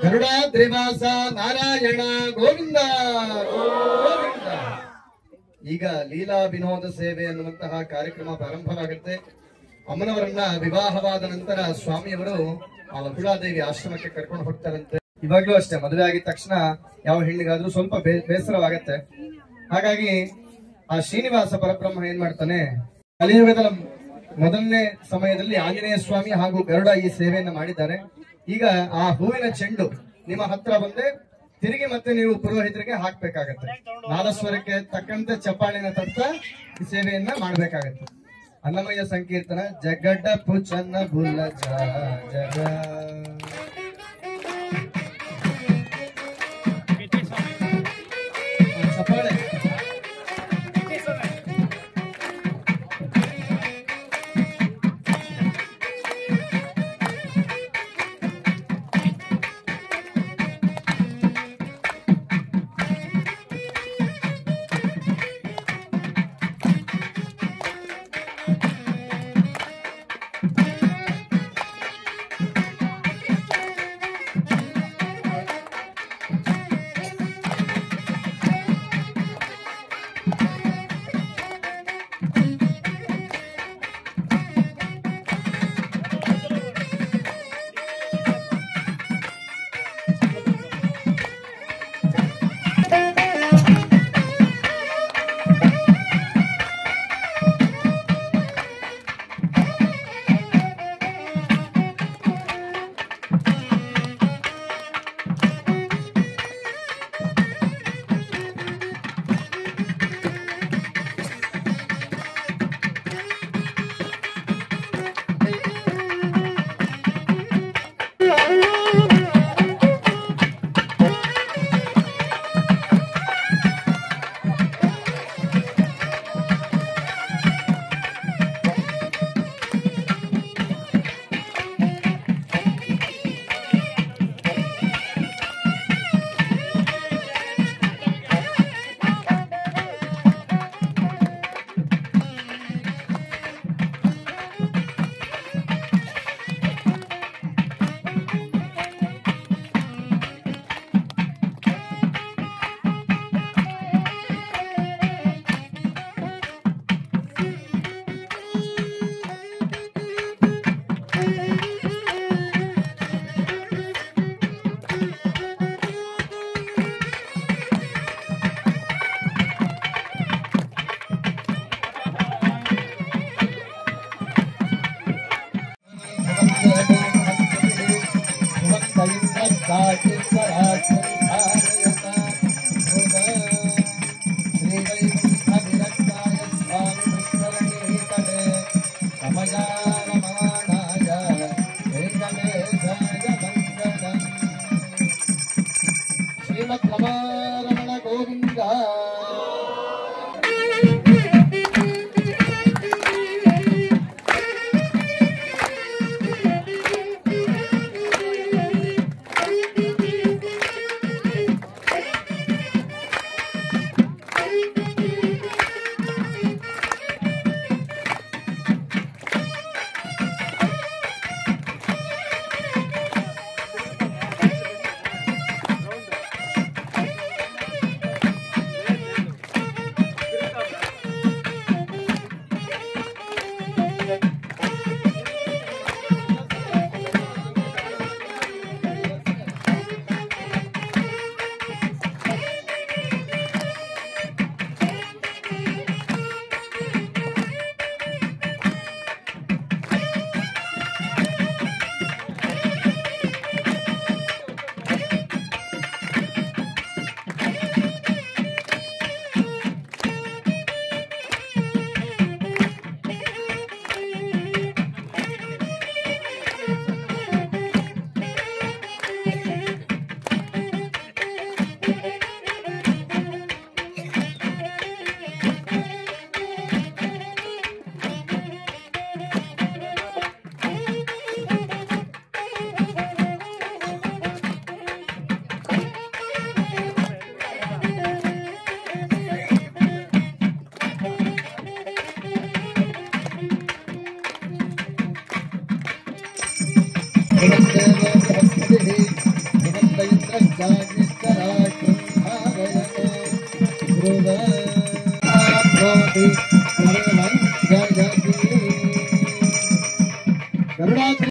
ಗರುಡಾದ್ರಿವಾಸ ನಾರಾಯಣ ಗೋವಿಂದ ಗೋವಿಂದ. ಈಗ ಲೀಲಾ ವಿನೋದ ಸೇವೆ ಅನ್ನುವಂತಹ ಕಾರ್ಯಕ್ರಮ ಪ್ರಾರಂಭವಾಗುತ್ತೆ. ಅಮ್ಮನವರನ್ನ ವಿವಾಹವಾದ ನಂತರ ಸ್ವಾಮಿಯವರು ಆ ವಕುಳಾದೇವಿ ಆಶ್ರಮಕ್ಕೆ ಕರ್ಕೊಂಡು ಹೋಗ್ತಾರಂತೆ. ಇವಾಗ್ಲೂ ಅಷ್ಟೇ, ಮದುವೆ ಆಗಿದ ತಕ್ಷಣ ಯಾವ ಹೆಣ್ಣಿಗಾದ್ರೂ ಸ್ವಲ್ಪ ಬೇಸರವಾಗತ್ತೆ. ಹಾಗಾಗಿ ಆ ಶ್ರೀನಿವಾಸ ಪರಬ್ರಹ್ಮ ಏನ್ ಮಾಡ್ತಾನೆ, ಕಲಿಯುಗದ ಮೊದಲನೇ ಸಮಯದಲ್ಲಿ ಆಂಜನೇಯ ಸ್ವಾಮಿ ಹಾಗೂ ಗರುಡ ಈ ಸೇವೆಯನ್ನ ಮಾಡಿದ್ದಾರೆ. ಈಗ ಆ ಹೂವಿನ ಚೆಂಡು ನಿಮ್ಮ ಹತ್ರ ಬಂದೆ ತಿರುಗಿ ಮತ್ತೆ ನೀವು ಪುರೋಹಿತರಿಗೆ ಹಾಕ್ಬೇಕಾಗತ್ತೆ. ನಾದಸ್ವರಕ್ಕೆ ತಕ್ಕಂತೆ ಚಪ್ಪಾಳಿನ ತಟ್ಟ ಈ ಸೇವೆಯನ್ನ ಮಾಡ್ಬೇಕಾಗತ್ತೆ. ಅನ್ನಮಯ್ಯ ಸಂಕೀರ್ತನ ಜಗಡ್ಡ ಪುಚನ್ನ ಬುಲ್ಲ ಜಗ ಚಪ್ಪಾಳೆ. ಶ್ರೀಮದ್ರಮಾರಮಣ ಗೋವಿಂದ. ಗರುಡಾದ್ರಿ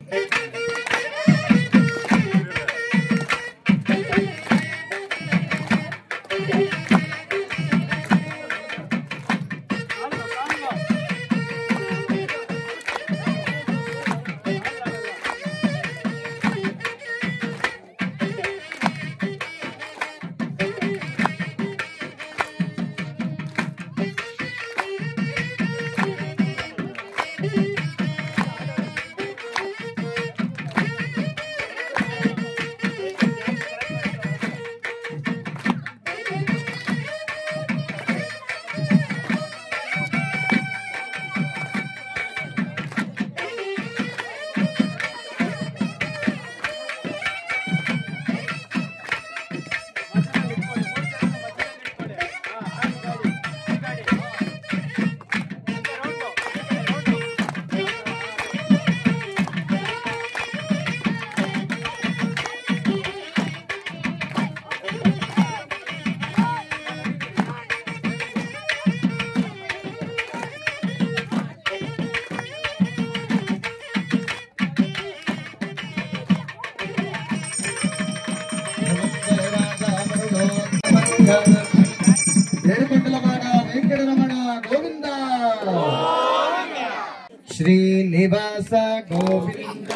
ರೇಣುಕೊಂಡಲವಾಡ ವೆಂಕಟರಮಣ ಗೋವಿಂದ ಶ್ರೀನಿವಾಸ ಗೋವಿಂದ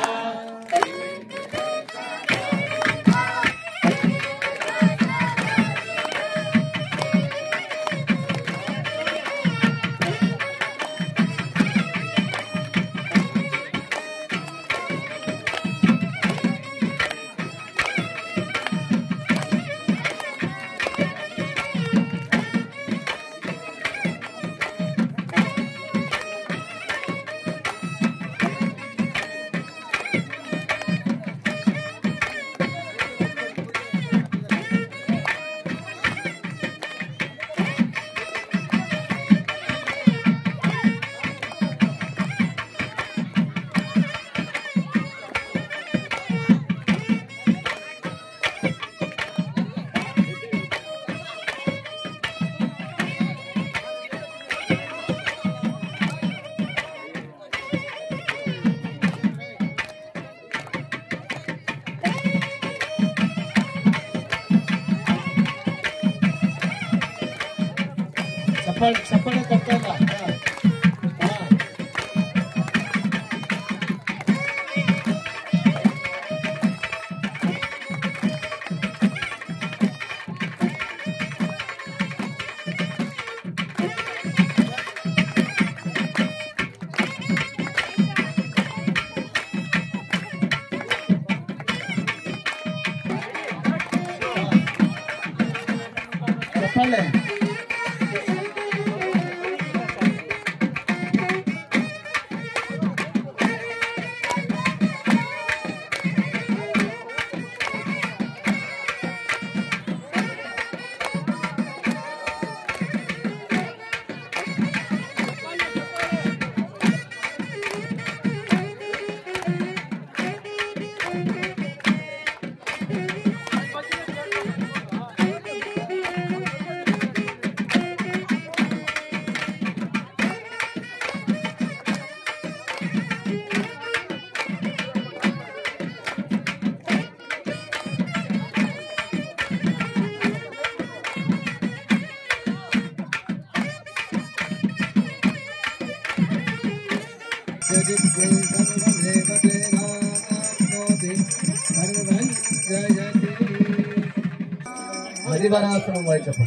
ಚಪ್ಪಳೆ ಕಟ್ಟಲ್ಲ ಚಪ್ಪಳೆ హరివరాసనం వాయించప్ప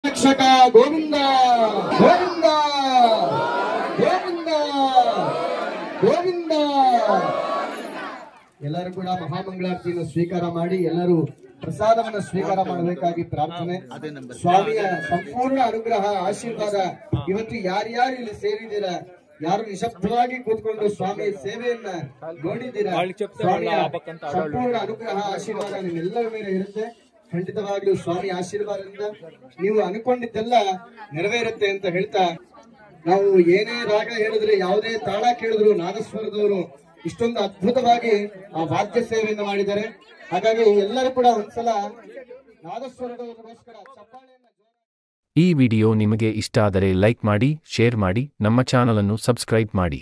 ರಕ್ಷಕ ಗೋವಿಂದ ಗೋವಿಂದ ಗೋವಿಂದ ಗೋವಿಂದ. ಎಲ್ಲರೂ ಕೂಡ ಮಹಾಮಂಗಳಾರತಿಯನ್ನು ಸ್ವೀಕಾರ ಮಾಡಿ ಎಲ್ಲರೂ ಪ್ರಸಾದವನ್ನು ಸ್ವೀಕಾರ ಮಾಡಬೇಕಾಗಿ ಪ್ರಾರ್ಥನೆ. ಸ್ವಾಮಿಯ ಸಂಪೂರ್ಣ ಅನುಗ್ರಹ ಆಶೀರ್ವಾದ ಇವತ್ತು ಯಾರ್ಯಾರು ಇಲ್ಲಿ ಸೇರಿದ್ದೀರಾ, ಯಾರು ನಿಶಬ್ದವಾಗಿ ಕೂತ್ಕೊಂಡು ಸ್ವಾಮಿಯ ಸೇವೆಯನ್ನ ನೋಡಿದ್ದೀರಾ, ಸ್ವಾಮಿಯ ಸಂಪೂರ್ಣ ಅನುಗ್ರಹ ಆಶೀರ್ವಾದ ನಿಮ್ಮೆಲ್ಲರ ಮೇಲೆ ಇರುತ್ತೆ. ಖಂಡಿತವಾಗ್ಲೂ ಸ್ವಾಮಿ ಆಶೀರ್ವಾದದಿಂದ ನೀವು ಅನ್ಕೊಂಡಿದ್ದೆಲ್ಲ ನೆರವೇರುತ್ತೆ ಅಂತ ಹೇಳ್ತಾ, ನಾವು ಏನೇ ರಾಗ ಹೇಳಿದ್ರೆ, ಯಾವುದೇ ತಾಳ ಕೇಳಿದ್ರು ನಾದಸ್ವರದವರು ಇಷ್ಟೊಂದು ಅದ್ಭುತವಾಗಿ ಆ ವಾದ್ಯ ಸೇವೆಯನ್ನು ಮಾಡಿದ್ದಾರೆ. ಹಾಗಾಗಿ ಎಲ್ಲರೂ ಕೂಡ ಒಂದ್ಸಲ ನಾದಸ್ವರದವರಿಗೋಸ್ಕರ ಚಪ್ಪಾಳೆಯನ್ನ. ಈ ವಿಡಿಯೋ ನಿಮಗೆ ಇಷ್ಟ ಆದರೆ ಲೈಕ್ ಮಾಡಿ, ಶೇರ್ ಮಾಡಿ, ನಮ್ಮ ಚಾನಲ್ ಅನ್ನು ಸಬ್ಸ್ಕ್ರೈಬ್ ಮಾಡಿ.